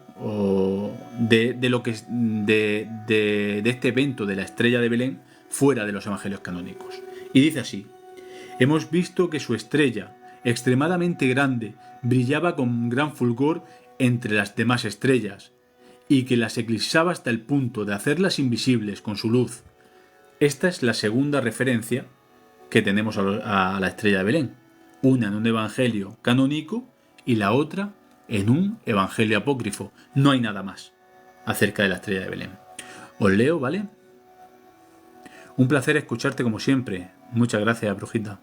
de lo que de este evento de la estrella de Belén fuera de los evangelios canónicos. Y dice así: hemos visto que su estrella, extremadamente grande, brillaba con gran fulgor entre las demás estrellas, y que las eclipsaba hasta el punto de hacerlas invisibles con su luz. Esta es la segunda referencia que tenemos a la estrella de Belén, una en un evangelio canónico y la otra en un evangelio apócrifo. No hay nada más acerca de la estrella de Belén. Os leo, ¿vale? Un placer escucharte como siempre. Muchas gracias, Brujita.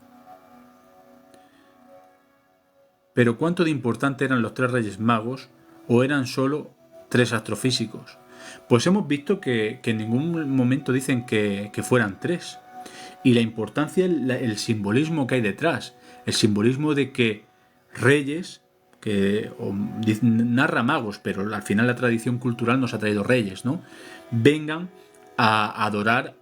Pero ¿cuánto de importante eran los tres reyes magos o eran solo tres astrofísicos? Pues hemos visto que en ningún momento dicen que fueran tres. Y la importancia, el simbolismo que hay detrás, el simbolismo de que reyes, narra magos, pero al final la tradición cultural nos ha traído reyes, ¿no? Vengan a adorar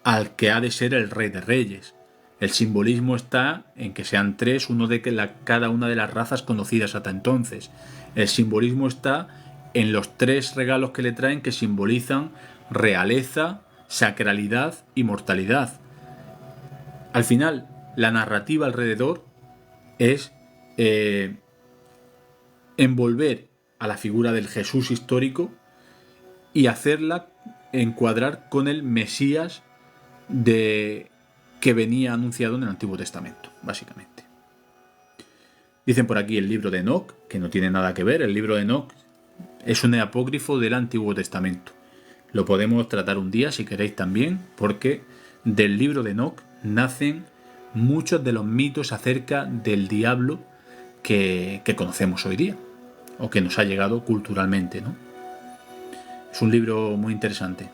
al que ha de ser el rey de reyes. El simbolismo está en que sean tres, uno de cada una de las razas conocidas hasta entonces. El simbolismo está en los tres regalos que le traen, que simbolizan realeza, sacralidad y mortalidad. Al final, la narrativa alrededor es envolver a la figura del Jesús histórico y hacerla encuadrar con el Mesías que venía anunciado en el Antiguo Testamento, básicamente. Dicen por aquí el libro de Enoc, que no tiene nada que ver. El libro de Enoc es un apócrifo del Antiguo Testamento. Lo podemos tratar un día si queréis también, porque del libro de Enoc nacen muchos de los mitos acerca del diablo que conocemos hoy día, o que nos ha llegado culturalmente, ¿no? Es un libro muy interesante.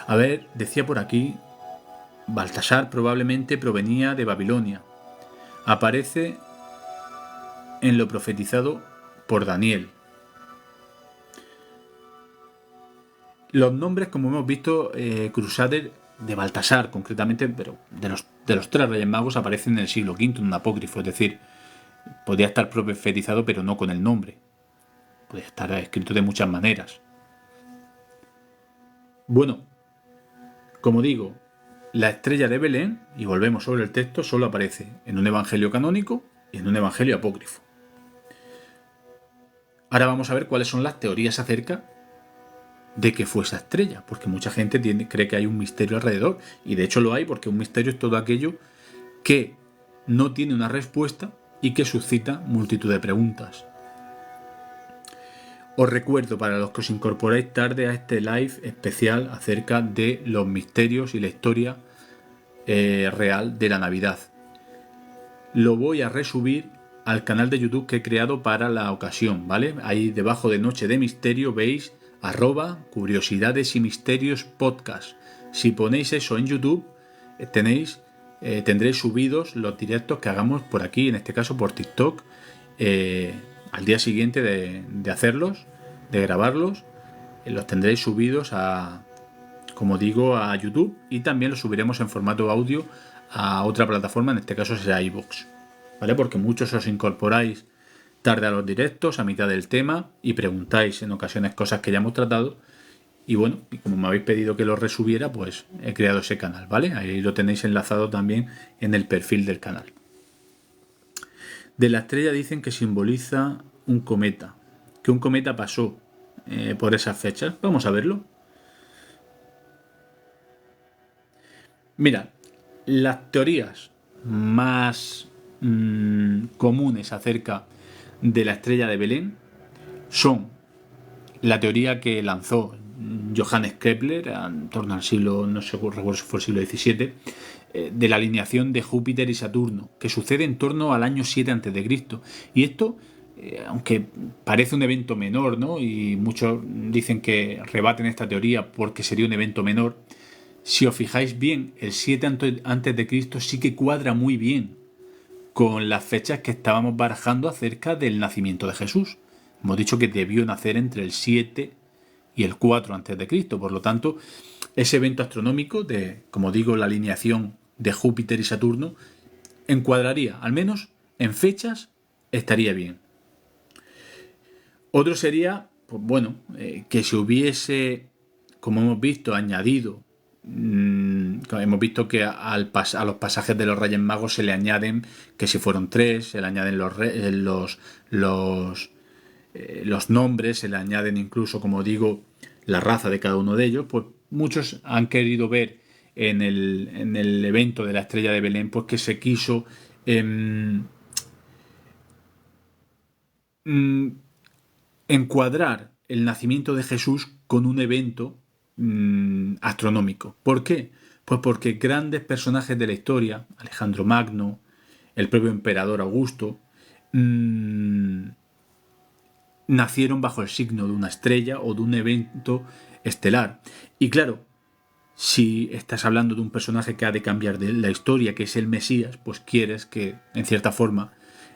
A ver, decía por aquí, Baltasar probablemente provenía de Babilonia. Aparece en lo profetizado por Daniel. Los nombres, como hemos visto, Crusader de Baltasar concretamente, pero de los tres reyes magos aparecen en el siglo V en un apócrifo, es decir, podría estar profetizado pero no con el nombre. Puede estar escrito de muchas maneras. Bueno, como digo, la estrella de Belén, y volvemos sobre el texto, solo aparece en un evangelio canónico y en un evangelio apócrifo. Ahora vamos a ver cuáles son las teorías acerca de que fue esa estrella, porque mucha gente cree que hay un misterio alrededor, y de hecho lo hay, porque un misterio es todo aquello que no tiene una respuesta y que suscita multitud de preguntas. Os recuerdo, para los que os incorporáis tarde a este live especial acerca de los misterios y la historia real de la Navidad. Lo voy a resubir al canal de YouTube que he creado para la ocasión, ¿vale? Ahí debajo de Noche de Misterio veis @Curiosidades y Misterios Podcast. Si ponéis eso en YouTube, tendréis subidos los directos que hagamos por aquí, en este caso por TikTok, al día siguiente de hacerlos, de grabarlos. Los tendréis subidos como digo, a YouTube, y también los subiremos en formato audio a otra plataforma, en este caso será iVoox, ¿vale? Porque muchos os incorporáis tarde a los directos, a mitad del tema, y preguntáis en ocasiones cosas que ya hemos tratado, y bueno, y como me habéis pedido que lo resubiera, pues he creado ese canal, ¿vale? Ahí lo tenéis enlazado también en el perfil del canal. De la estrella dicen que simboliza un cometa, que un cometa pasó por esas fechas. Vamos a verlo. Mira, las teorías más comunes acerca de la estrella de Belén son la teoría que lanzó Johannes Kepler en torno al siglo, no sé, recuerdo si fue el siglo XVII, de la alineación de Júpiter y Saturno, que sucede en torno al año 7 a.C. Y esto, aunque parece un evento menor, ¿no? Y muchos dicen que rebaten esta teoría porque sería un evento menor, si os fijáis bien, el 7 a.C. sí que cuadra muy bien con las fechas que estábamos barajando acerca del nacimiento de Jesús. Hemos dicho que debió nacer entre el 7 y el 4 a.C. Por lo tanto, ese evento astronómico de, como digo, la alineación de Júpiter y Saturno encuadraría, al menos en fechas, estaría bien. Otro sería, pues bueno, que se hubiese, como hemos visto, añadido, hemos visto que a los pasajes de los Reyes Magos se le añaden, que si fueron 3, se le añaden los nombres, se le añaden incluso, como digo, la raza de cada uno de ellos. Pues muchos han querido ver en el evento de la estrella de Belén, pues que se quiso encuadrar el nacimiento de Jesús con un evento astronómico. ¿Por qué? Pues porque grandes personajes de la historia, Alejandro Magno, el propio emperador Augusto, nacieron bajo el signo de una estrella o de un evento estelar. Y claro, si estás hablando de un personaje que ha de cambiar de la historia, que es el Mesías, pues quieres que, en cierta forma,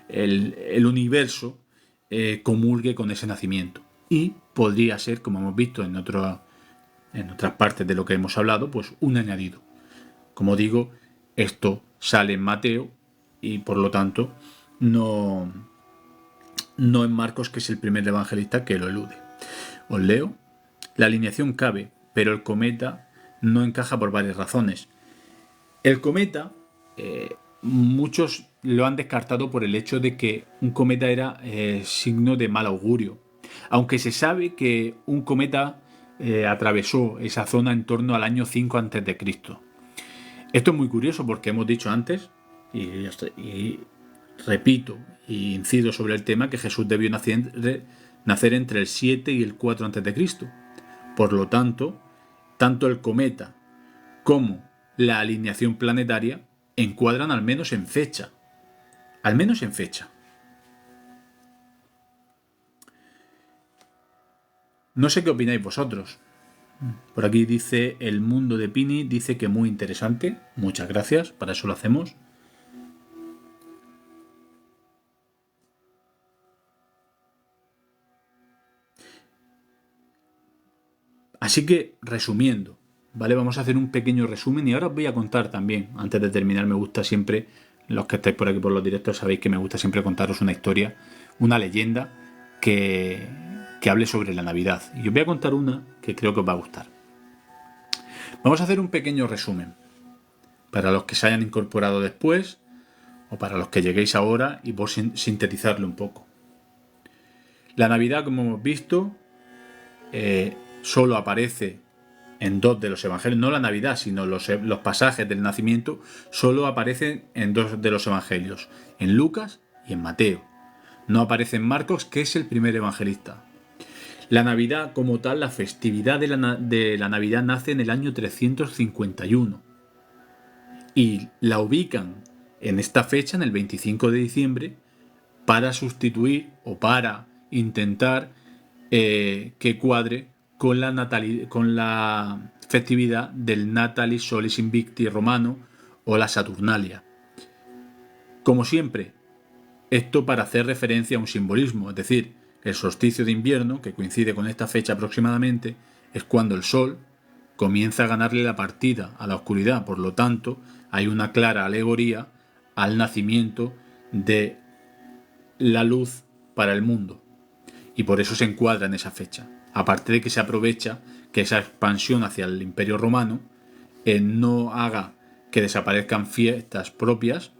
el universo comulgue con ese nacimiento. Y podría ser, como hemos visto en otras partes de lo que hemos hablado, pues un añadido. Como digo, esto sale en Mateo y por lo tanto no en Marcos, que es el primer evangelista que lo elude. Os leo. La alineación cabe, pero el cometa no encaja por varias razones. El cometa, muchos lo han descartado por el hecho de que un cometa era signo de mal augurio. Aunque se sabe que un cometa atravesó esa zona en torno al año 5 a.C. Esto es muy curioso porque hemos dicho antes, y repito y incido sobre el tema, que Jesús debió nacer entre el 7 y el 4 a.C. Por lo tanto, tanto el cometa como la alineación planetaria encuadran al menos en fecha. Al menos en fecha. No sé qué opináis vosotros. Por aquí dice El Mundo de Pini, dice que muy interesante. Muchas gracias, para eso lo hacemos. Así que, resumiendo, ¿vale? Vamos a hacer un pequeño resumen y ahora os voy a contar también, antes de terminar, me gusta siempre, los que estáis por aquí por los directos sabéis que me gusta siempre contaros una historia, una leyenda que hable sobre la Navidad. Y os voy a contar una que creo que os va a gustar. Vamos a hacer un pequeño resumen para los que se hayan incorporado después o para los que lleguéis ahora y por sintetizarlo un poco. La Navidad, como hemos visto, solo aparece en 2 de los evangelios, no la Navidad, sino los pasajes del nacimiento, solo aparecen en 2 de los evangelios, en Lucas y en Mateo. No aparece en Marcos, que es el primer evangelista. La Navidad como tal, la festividad de la Navidad nace en el año 351 y la ubican en esta fecha, en el 25 de diciembre, para sustituir o para intentar que cuadre con la festividad del Natalis Solis Invicti romano o la Saturnalia. Como siempre, esto para hacer referencia a un simbolismo, es decir, el solsticio de invierno, que coincide con esta fecha aproximadamente, es cuando el sol comienza a ganarle la partida a la oscuridad. Por lo tanto, hay una clara alegoría al nacimiento de la luz para el mundo. Y por eso se encuadra en esa fecha. Aparte de que se aprovecha que esa expansión hacia el Imperio Romano no haga que desaparezcan fiestas propias,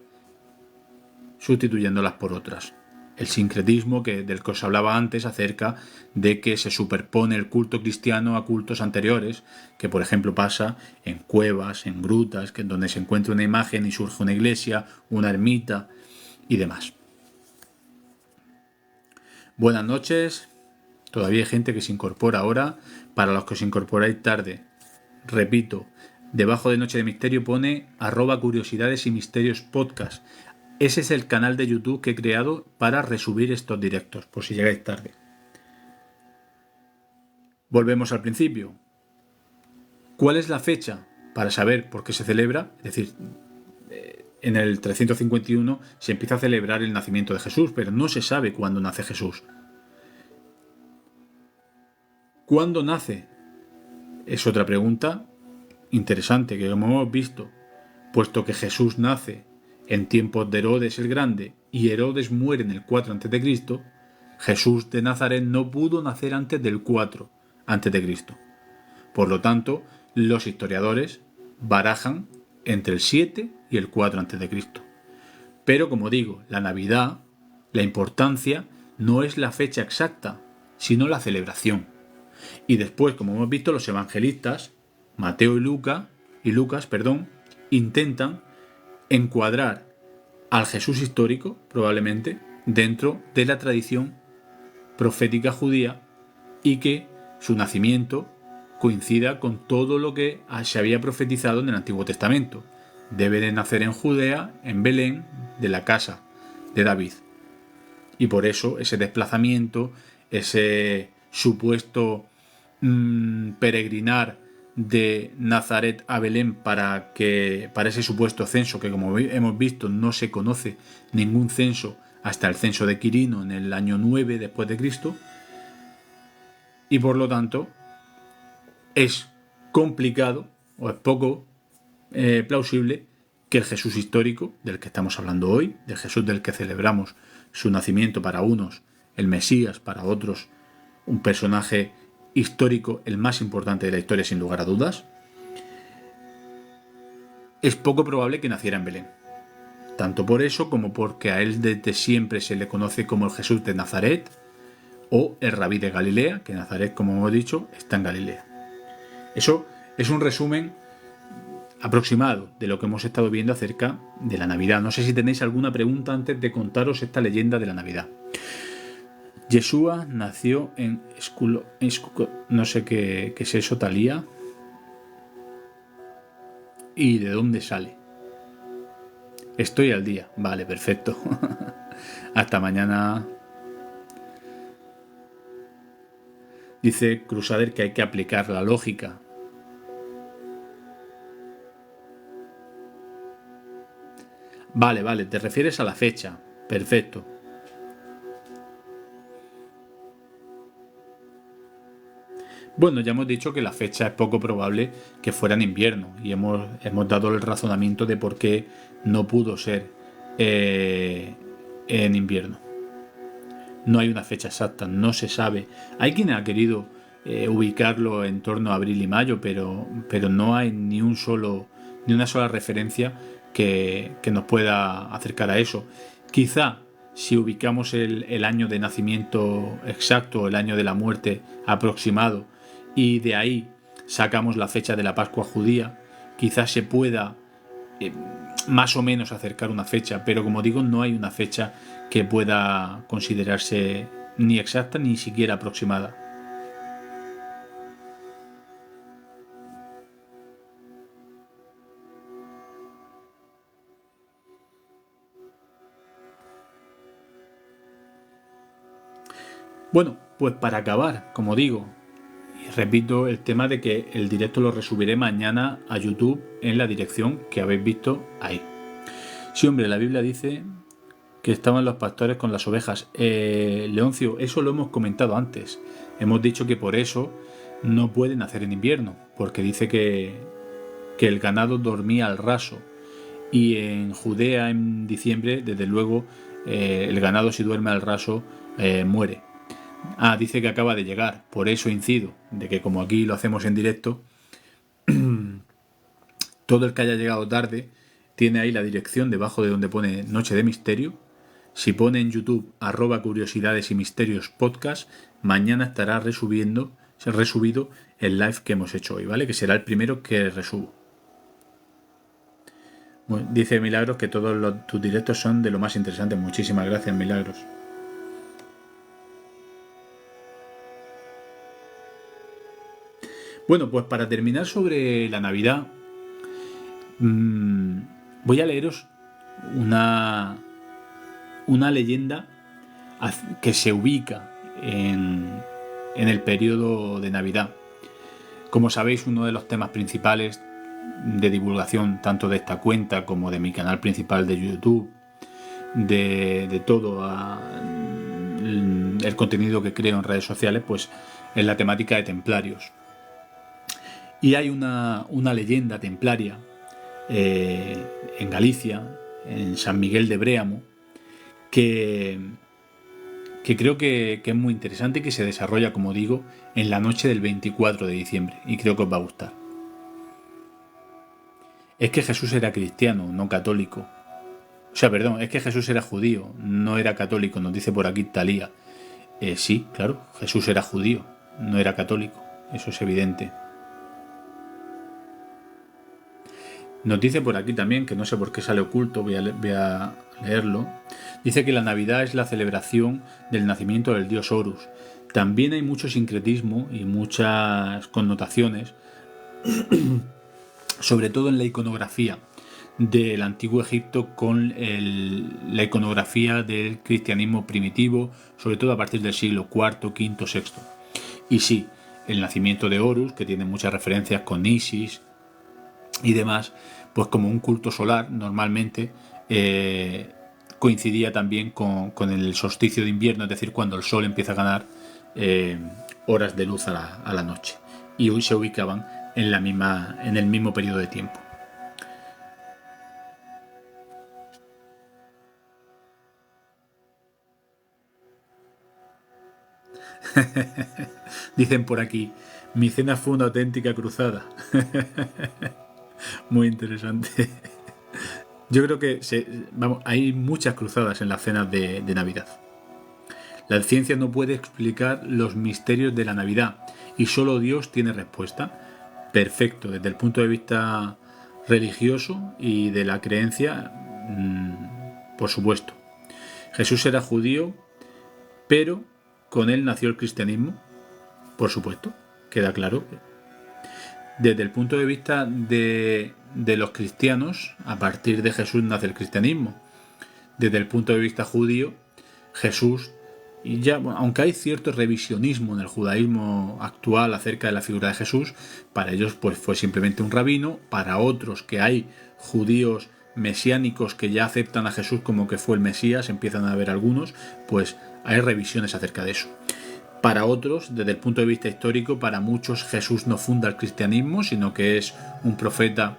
sustituyéndolas por otras. El sincretismo del que os hablaba antes acerca de que se superpone el culto cristiano a cultos anteriores, que por ejemplo pasa en cuevas, en grutas, donde se encuentra una imagen y surge una iglesia, una ermita y demás. Buenas noches. Todavía hay gente que se incorpora ahora. Para los que os incorporáis tarde, repito, debajo de Noche de Misterio pone @curiosidades y misterios podcast. Ese es el canal de YouTube que he creado para resubir estos directos, por si llegáis tarde. Volvemos al principio. ¿Cuál es la fecha para saber por qué se celebra? Es decir, en el 351 se empieza a celebrar el nacimiento de Jesús, pero no se sabe cuándo nace Jesús. ¿Cuándo nace? Es otra pregunta interesante que como hemos visto, puesto que Jesús nace en tiempos de Herodes el Grande y Herodes muere en el 4 a.C., Jesús de Nazaret no pudo nacer antes del 4 a.C. Por lo tanto, los historiadores barajan entre el 7 y el 4 a.C. Pero como digo, la Navidad, la importancia no es la fecha exacta, sino la celebración. Y después, como hemos visto, los evangelistas, Mateo y Lucas, intentan encuadrar al Jesús histórico, probablemente, dentro de la tradición profética judía y que su nacimiento coincida con todo lo que se había profetizado en el Antiguo Testamento. Debe de nacer en Judea, en Belén, de la casa de David. Y por eso ese desplazamiento, ese supuesto peregrinar de Nazaret a Belén para ese supuesto censo, que como hemos visto no se conoce ningún censo hasta el censo de Quirino en el año 9 después de Cristo, y por lo tanto es complicado o es poco plausible que el Jesús histórico del que estamos hablando hoy, del Jesús del que celebramos su nacimiento, para unos el Mesías, para otros un personaje histórico, el más importante de la historia sin lugar a dudas, es poco probable que naciera en Belén. Tanto por eso como porque a él desde siempre se le conoce como el Jesús de Nazaret o el Rabí de Galilea, que Nazaret, como hemos dicho, está en Galilea. Eso es un resumen aproximado de lo que hemos estado viendo acerca de la Navidad. No sé si tenéis alguna pregunta antes de contaros esta leyenda de la Navidad. Yeshua nació en no sé qué es eso, Talía. ¿Y de dónde sale? Estoy al día. Vale, perfecto. Hasta mañana. Dice Crusader que hay que aplicar la lógica. Vale, te refieres a la fecha. Perfecto. Bueno, ya hemos dicho que la fecha es poco probable que fuera en invierno y hemos dado el razonamiento de por qué no pudo ser en invierno. No hay una fecha exacta, no se sabe. Hay quien ha querido ubicarlo en torno a abril y mayo, pero no hay ni una sola referencia que nos pueda acercar a eso. Quizá si ubicamos el año de nacimiento exacto, el año de la muerte aproximado, y de ahí sacamos la fecha de la Pascua judía, quizás se pueda más o menos acercar una fecha, pero como digo, no hay una fecha que pueda considerarse ni exacta ni siquiera aproximada. Bueno, pues para acabar, como digo, y repito el tema de que el directo lo resubiré mañana a YouTube en la dirección que habéis visto ahí. Sí, hombre, la Biblia dice que estaban los pastores con las ovejas. Leoncio, eso lo hemos comentado antes. Hemos dicho que por eso no puede nacer en invierno, porque dice que el ganado dormía al raso. Y en Judea en diciembre, desde luego, el ganado si duerme al raso muere. Dice que acaba de llegar, por eso incido, de que como aquí lo hacemos en directo, todo el que haya llegado tarde tiene ahí la dirección debajo de donde pone Noche de Misterio. Si pone en YouTube @curiosidades y misterios podcast, mañana estará resubido el live que hemos hecho hoy, ¿vale? Que será el primero que resubo. Bueno, dice Milagros que todos tus directos son de lo más interesantes. Muchísimas gracias, Milagros. Bueno, pues para terminar sobre la Navidad, voy a leeros una leyenda que se ubica en el periodo de Navidad. Como sabéis, uno de los temas principales de divulgación tanto de esta cuenta como de mi canal principal de YouTube, de todo el contenido que creo en redes sociales, pues es la temática de templarios. Y hay una leyenda templaria en Galicia, en San Miguel de Bréamo, que creo que es muy interesante y que se desarrolla, como digo, en la noche del 24 de diciembre, y creo que os va a gustar. Es que Jesús era cristiano, no católico. O sea, perdón, es que Jesús era judío, no era católico, nos dice por aquí Talía. Sí, claro, Jesús era judío, no era católico, eso es evidente. Nos dice por aquí también, que no sé por qué sale oculto, voy a leerlo. Dice que la Navidad es la celebración del nacimiento del dios Horus. También hay mucho sincretismo y muchas connotaciones, sobre todo en la iconografía del antiguo Egipto con la iconografía del cristianismo primitivo, sobre todo a partir del siglo IV, V, VI. Y sí, el nacimiento de Horus, que tiene muchas referencias con Isis y demás, pues como un culto solar normalmente coincidía también con el solsticio de invierno, es decir, cuando el sol empieza a ganar horas de luz a la noche, y hoy se ubicaban en el mismo periodo de tiempo. Dicen por aquí, mi cena fue una auténtica cruzada. Muy interesante. Yo creo que hay muchas cruzadas en las cenas de Navidad. La ciencia no puede explicar los misterios de la Navidad y solo Dios tiene respuesta. Perfecto, desde el punto de vista religioso y de la creencia, por supuesto. Jesús era judío, pero con él nació el cristianismo, por supuesto, queda claro. Desde el punto de vista de los cristianos, a partir de Jesús nace el cristianismo. Desde el punto de vista judío, Jesús, y ya, bueno, aunque hay cierto revisionismo en el judaísmo actual acerca de la figura de Jesús, para ellos pues fue simplemente un rabino. Para otros, que hay judíos mesiánicos que ya aceptan a Jesús como que fue el Mesías, empiezan a haber algunos, pues hay revisiones acerca de eso. Para otros, desde el punto de vista histórico, para muchos Jesús no funda el cristianismo, sino que es un profeta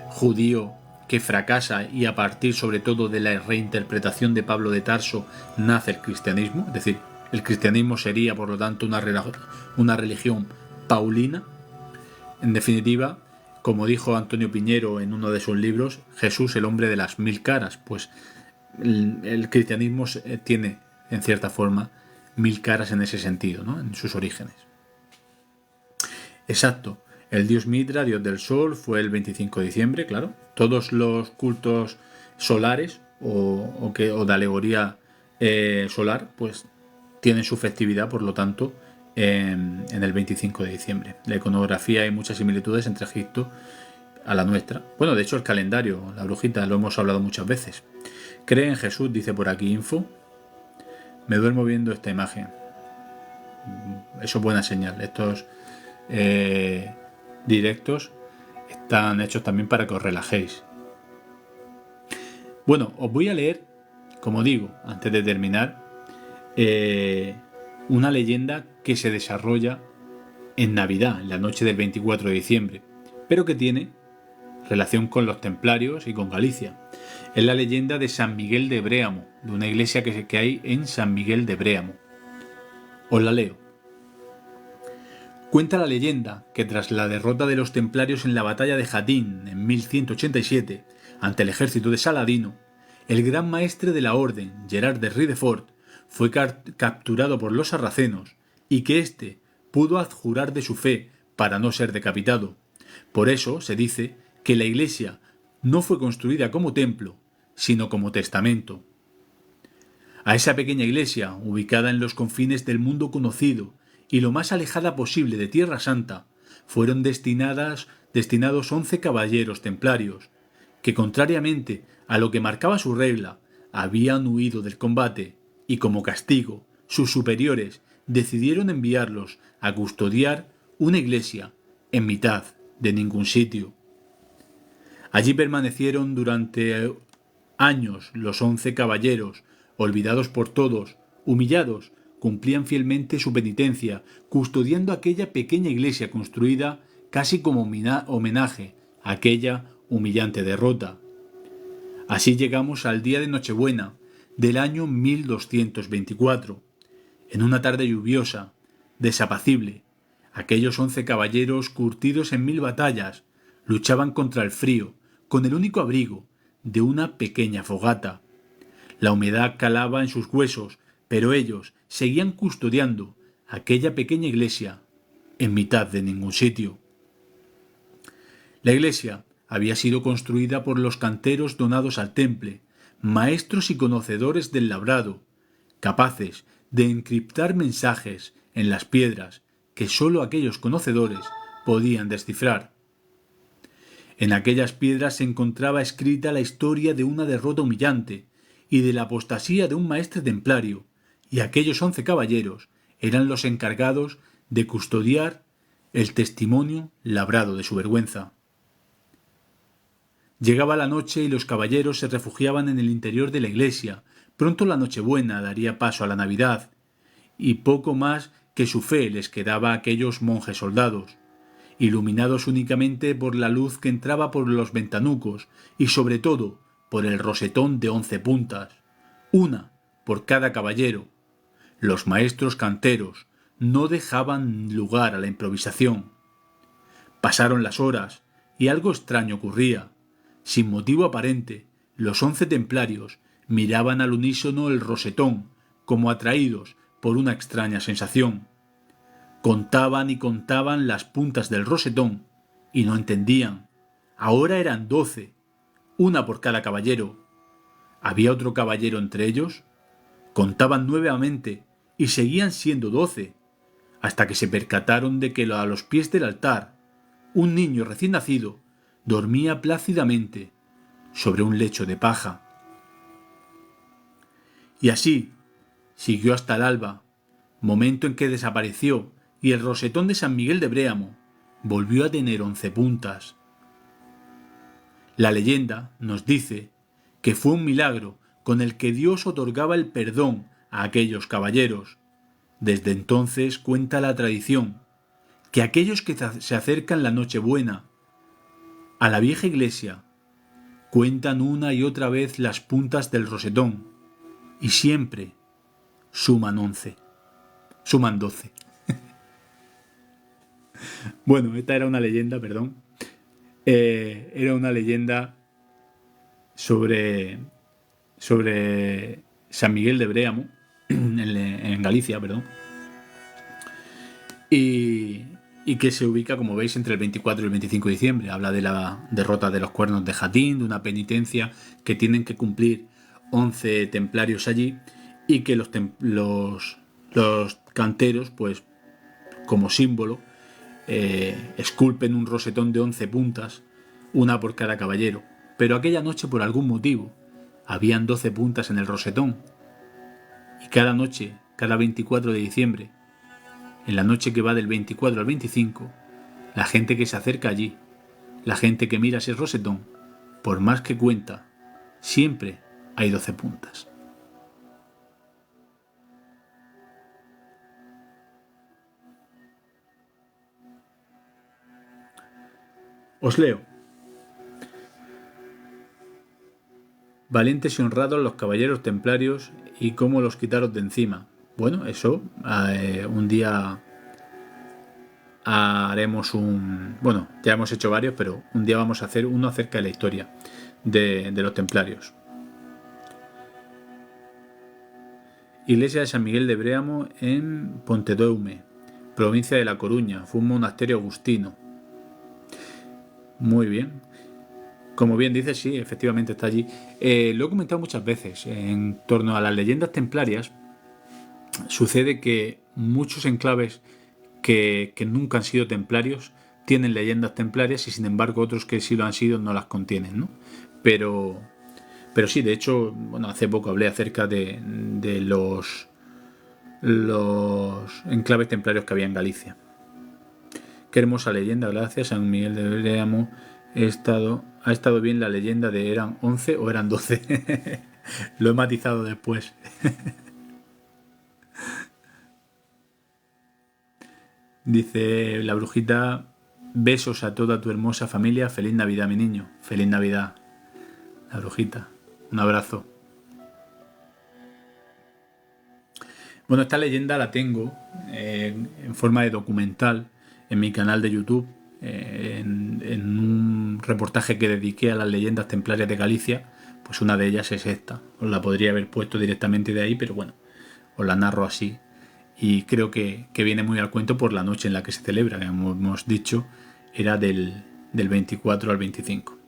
judío que fracasa, y a partir sobre todo de la reinterpretación de Pablo de Tarso nace el cristianismo. Es decir, el cristianismo sería por lo tanto una religión paulina. En definitiva, como dijo Antonio Piñero en uno de sus libros, Jesús el hombre de las 1000 caras. Pues el cristianismo tiene en cierta forma 1000 caras en ese sentido, ¿no? En sus orígenes. Exacto. El dios Mitra, dios del sol, fue el 25 de diciembre, claro. Todos los cultos solares o de alegoría solar, pues tienen su festividad, por lo tanto, en el 25 de diciembre. La iconografía, hay muchas similitudes entre Egipto a la nuestra. Bueno, de hecho el calendario, la brujita, lo hemos hablado muchas veces. Cree en Jesús, dice por aquí info. Me duermo viendo esta imagen. Eso es buena señal. Estos directos están hechos también para que os relajéis. Bueno, os voy a leer, como digo, antes de terminar, una leyenda que se desarrolla en Navidad, en la noche del 24 de diciembre, pero que tiene relación con los templarios y con Galicia. Es la leyenda de San Miguel de Bréamo, de una iglesia que hay en San Miguel de Bréamo. Os la leo. Cuenta la leyenda que tras la derrota de los templarios en la batalla de Jatín en 1187 ante el ejército de Saladino, el gran maestre de la orden, Gerard de Ridefort, fue capturado por los sarracenos, y que éste pudo adjurar de su fe para no ser decapitado. Por eso se dice que la iglesia no fue construida como templo, sino como testamento. A esa pequeña iglesia, ubicada en los confines del mundo conocido y lo más alejada posible de Tierra Santa, fueron destinados 11 caballeros templarios, que contrariamente a lo que marcaba su regla, habían huido del combate y como castigo sus superiores decidieron enviarlos a custodiar una iglesia en mitad de ningún sitio. Allí permanecieron durante años los 11 caballeros, olvidados por todos, humillados, cumplían fielmente su penitencia, custodiando aquella pequeña iglesia construida casi como homenaje a aquella humillante derrota. Así llegamos al día de Nochebuena del año 1224. En una tarde lluviosa, desapacible, aquellos 11 caballeros curtidos en 1000 batallas luchaban contra el frío con el único abrigo de una pequeña fogata. La humedad calaba en sus huesos, pero ellos seguían custodiando aquella pequeña iglesia en mitad de ningún sitio. La iglesia había sido construida por los canteros donados al temple, maestros y conocedores del labrado, capaces de encriptar mensajes en las piedras que sólo aquellos conocedores podían descifrar. En aquellas piedras se encontraba escrita la historia de una derrota humillante y de la apostasía de un maestre templario, y aquellos 11 caballeros eran los encargados de custodiar el testimonio labrado de su vergüenza. Llegaba la noche y los caballeros se refugiaban en el interior de la iglesia. Pronto la Nochebuena daría paso a la Navidad, y poco más que su fe les quedaba a aquellos monjes soldados, iluminados únicamente por la luz que entraba por los ventanucos y sobre todo por el rosetón de 11 puntas, una por cada caballero. Los maestros canteros no dejaban lugar a la improvisación. Pasaron las horas y algo extraño ocurría. Sin motivo aparente, los 11 templarios miraban al unísono el rosetón, como atraídos por una extraña sensación. Contaban y contaban las puntas del rosetón y no entendían. Ahora eran 12, una por cada caballero. ¿Había otro caballero entre ellos? Contaban nuevamente y seguían siendo 12, hasta que se percataron de que a los pies del altar un niño recién nacido dormía plácidamente sobre un lecho de paja. Y así siguió hasta el alba, momento en que desapareció y el rosetón de San Miguel de Bréamo volvió a tener 11 puntas. La leyenda nos dice que fue un milagro con el que Dios otorgaba el perdón a aquellos caballeros. Desde entonces cuenta la tradición que aquellos que se acercan la Nochebuena a la vieja iglesia cuentan una y otra vez las puntas del rosetón y siempre suman 12. Bueno, esta era una leyenda, perdón. Era una leyenda sobre San Miguel de Bréamo, en Galicia, perdón. Y que se ubica, como veis, entre el 24 y el 25 de diciembre. Habla de la derrota de los cuernos de Jatín, de una penitencia que tienen que cumplir 11 templarios allí y que los canteros, pues como símbolo, esculpen un rosetón de 11 puntas, una por cada caballero. Pero aquella noche, por algún motivo, habían 12 puntas en el rosetón. Y cada noche, cada 24 de diciembre, en la noche que va del 24 al 25, la gente que se acerca allí, la gente que mira ese rosetón, por más que cuenta, siempre hay 12 puntas. Os leo. Valientes y honrados los caballeros templarios y cómo los quitaros de encima. Bueno, eso un día haremos un... Bueno, ya hemos hecho varios, pero un día vamos a hacer uno acerca de la historia de los templarios. Iglesia de San Miguel de Bréamo en Pontedoume, provincia de La Coruña. Fue un monasterio agustino. Muy bien. Como bien dices, sí, efectivamente está allí. Lo he comentado muchas veces. En torno a las leyendas templarias, sucede que muchos enclaves que nunca han sido templarios tienen leyendas templarias y sin embargo otros que sí lo han sido no las contienen, ¿no? Pero sí, de hecho, bueno, hace poco hablé acerca de los enclaves templarios que había en Galicia. Qué hermosa leyenda, gracias San Miguel de Beléamo. Ha estado bien la leyenda de eran 11 o eran 12. Lo he matizado después. Dice la brujita: besos a toda tu hermosa familia, feliz Navidad, mi niño. Feliz Navidad, la brujita. Un abrazo. Bueno, esta leyenda la tengo en forma de documental en mi canal de YouTube, en un reportaje que dediqué a las leyendas templarias de Galicia. Pues una de ellas es esta. Os la podría haber puesto directamente de ahí, pero bueno, os la narro así. Y creo que viene muy al cuento por la noche en la que se celebra, que como hemos dicho, era del 24 al 25.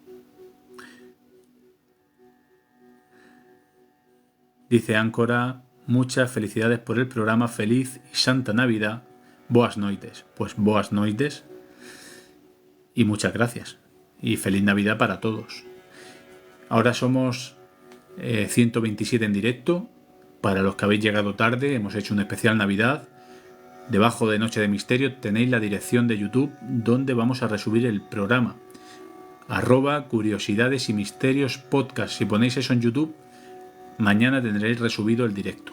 Dice Áncora: muchas felicidades por el programa, feliz y santa Navidad, boas noites. Pues boas noites y muchas gracias. Y feliz Navidad para todos. Ahora somos 127 en directo. Para los que habéis llegado tarde, hemos hecho un especial Navidad. Debajo de Noche de Misterio tenéis la dirección de YouTube donde vamos a resubir el programa. @curiosidades y misterios podcast. Si ponéis eso en YouTube, mañana tendréis resubido el directo.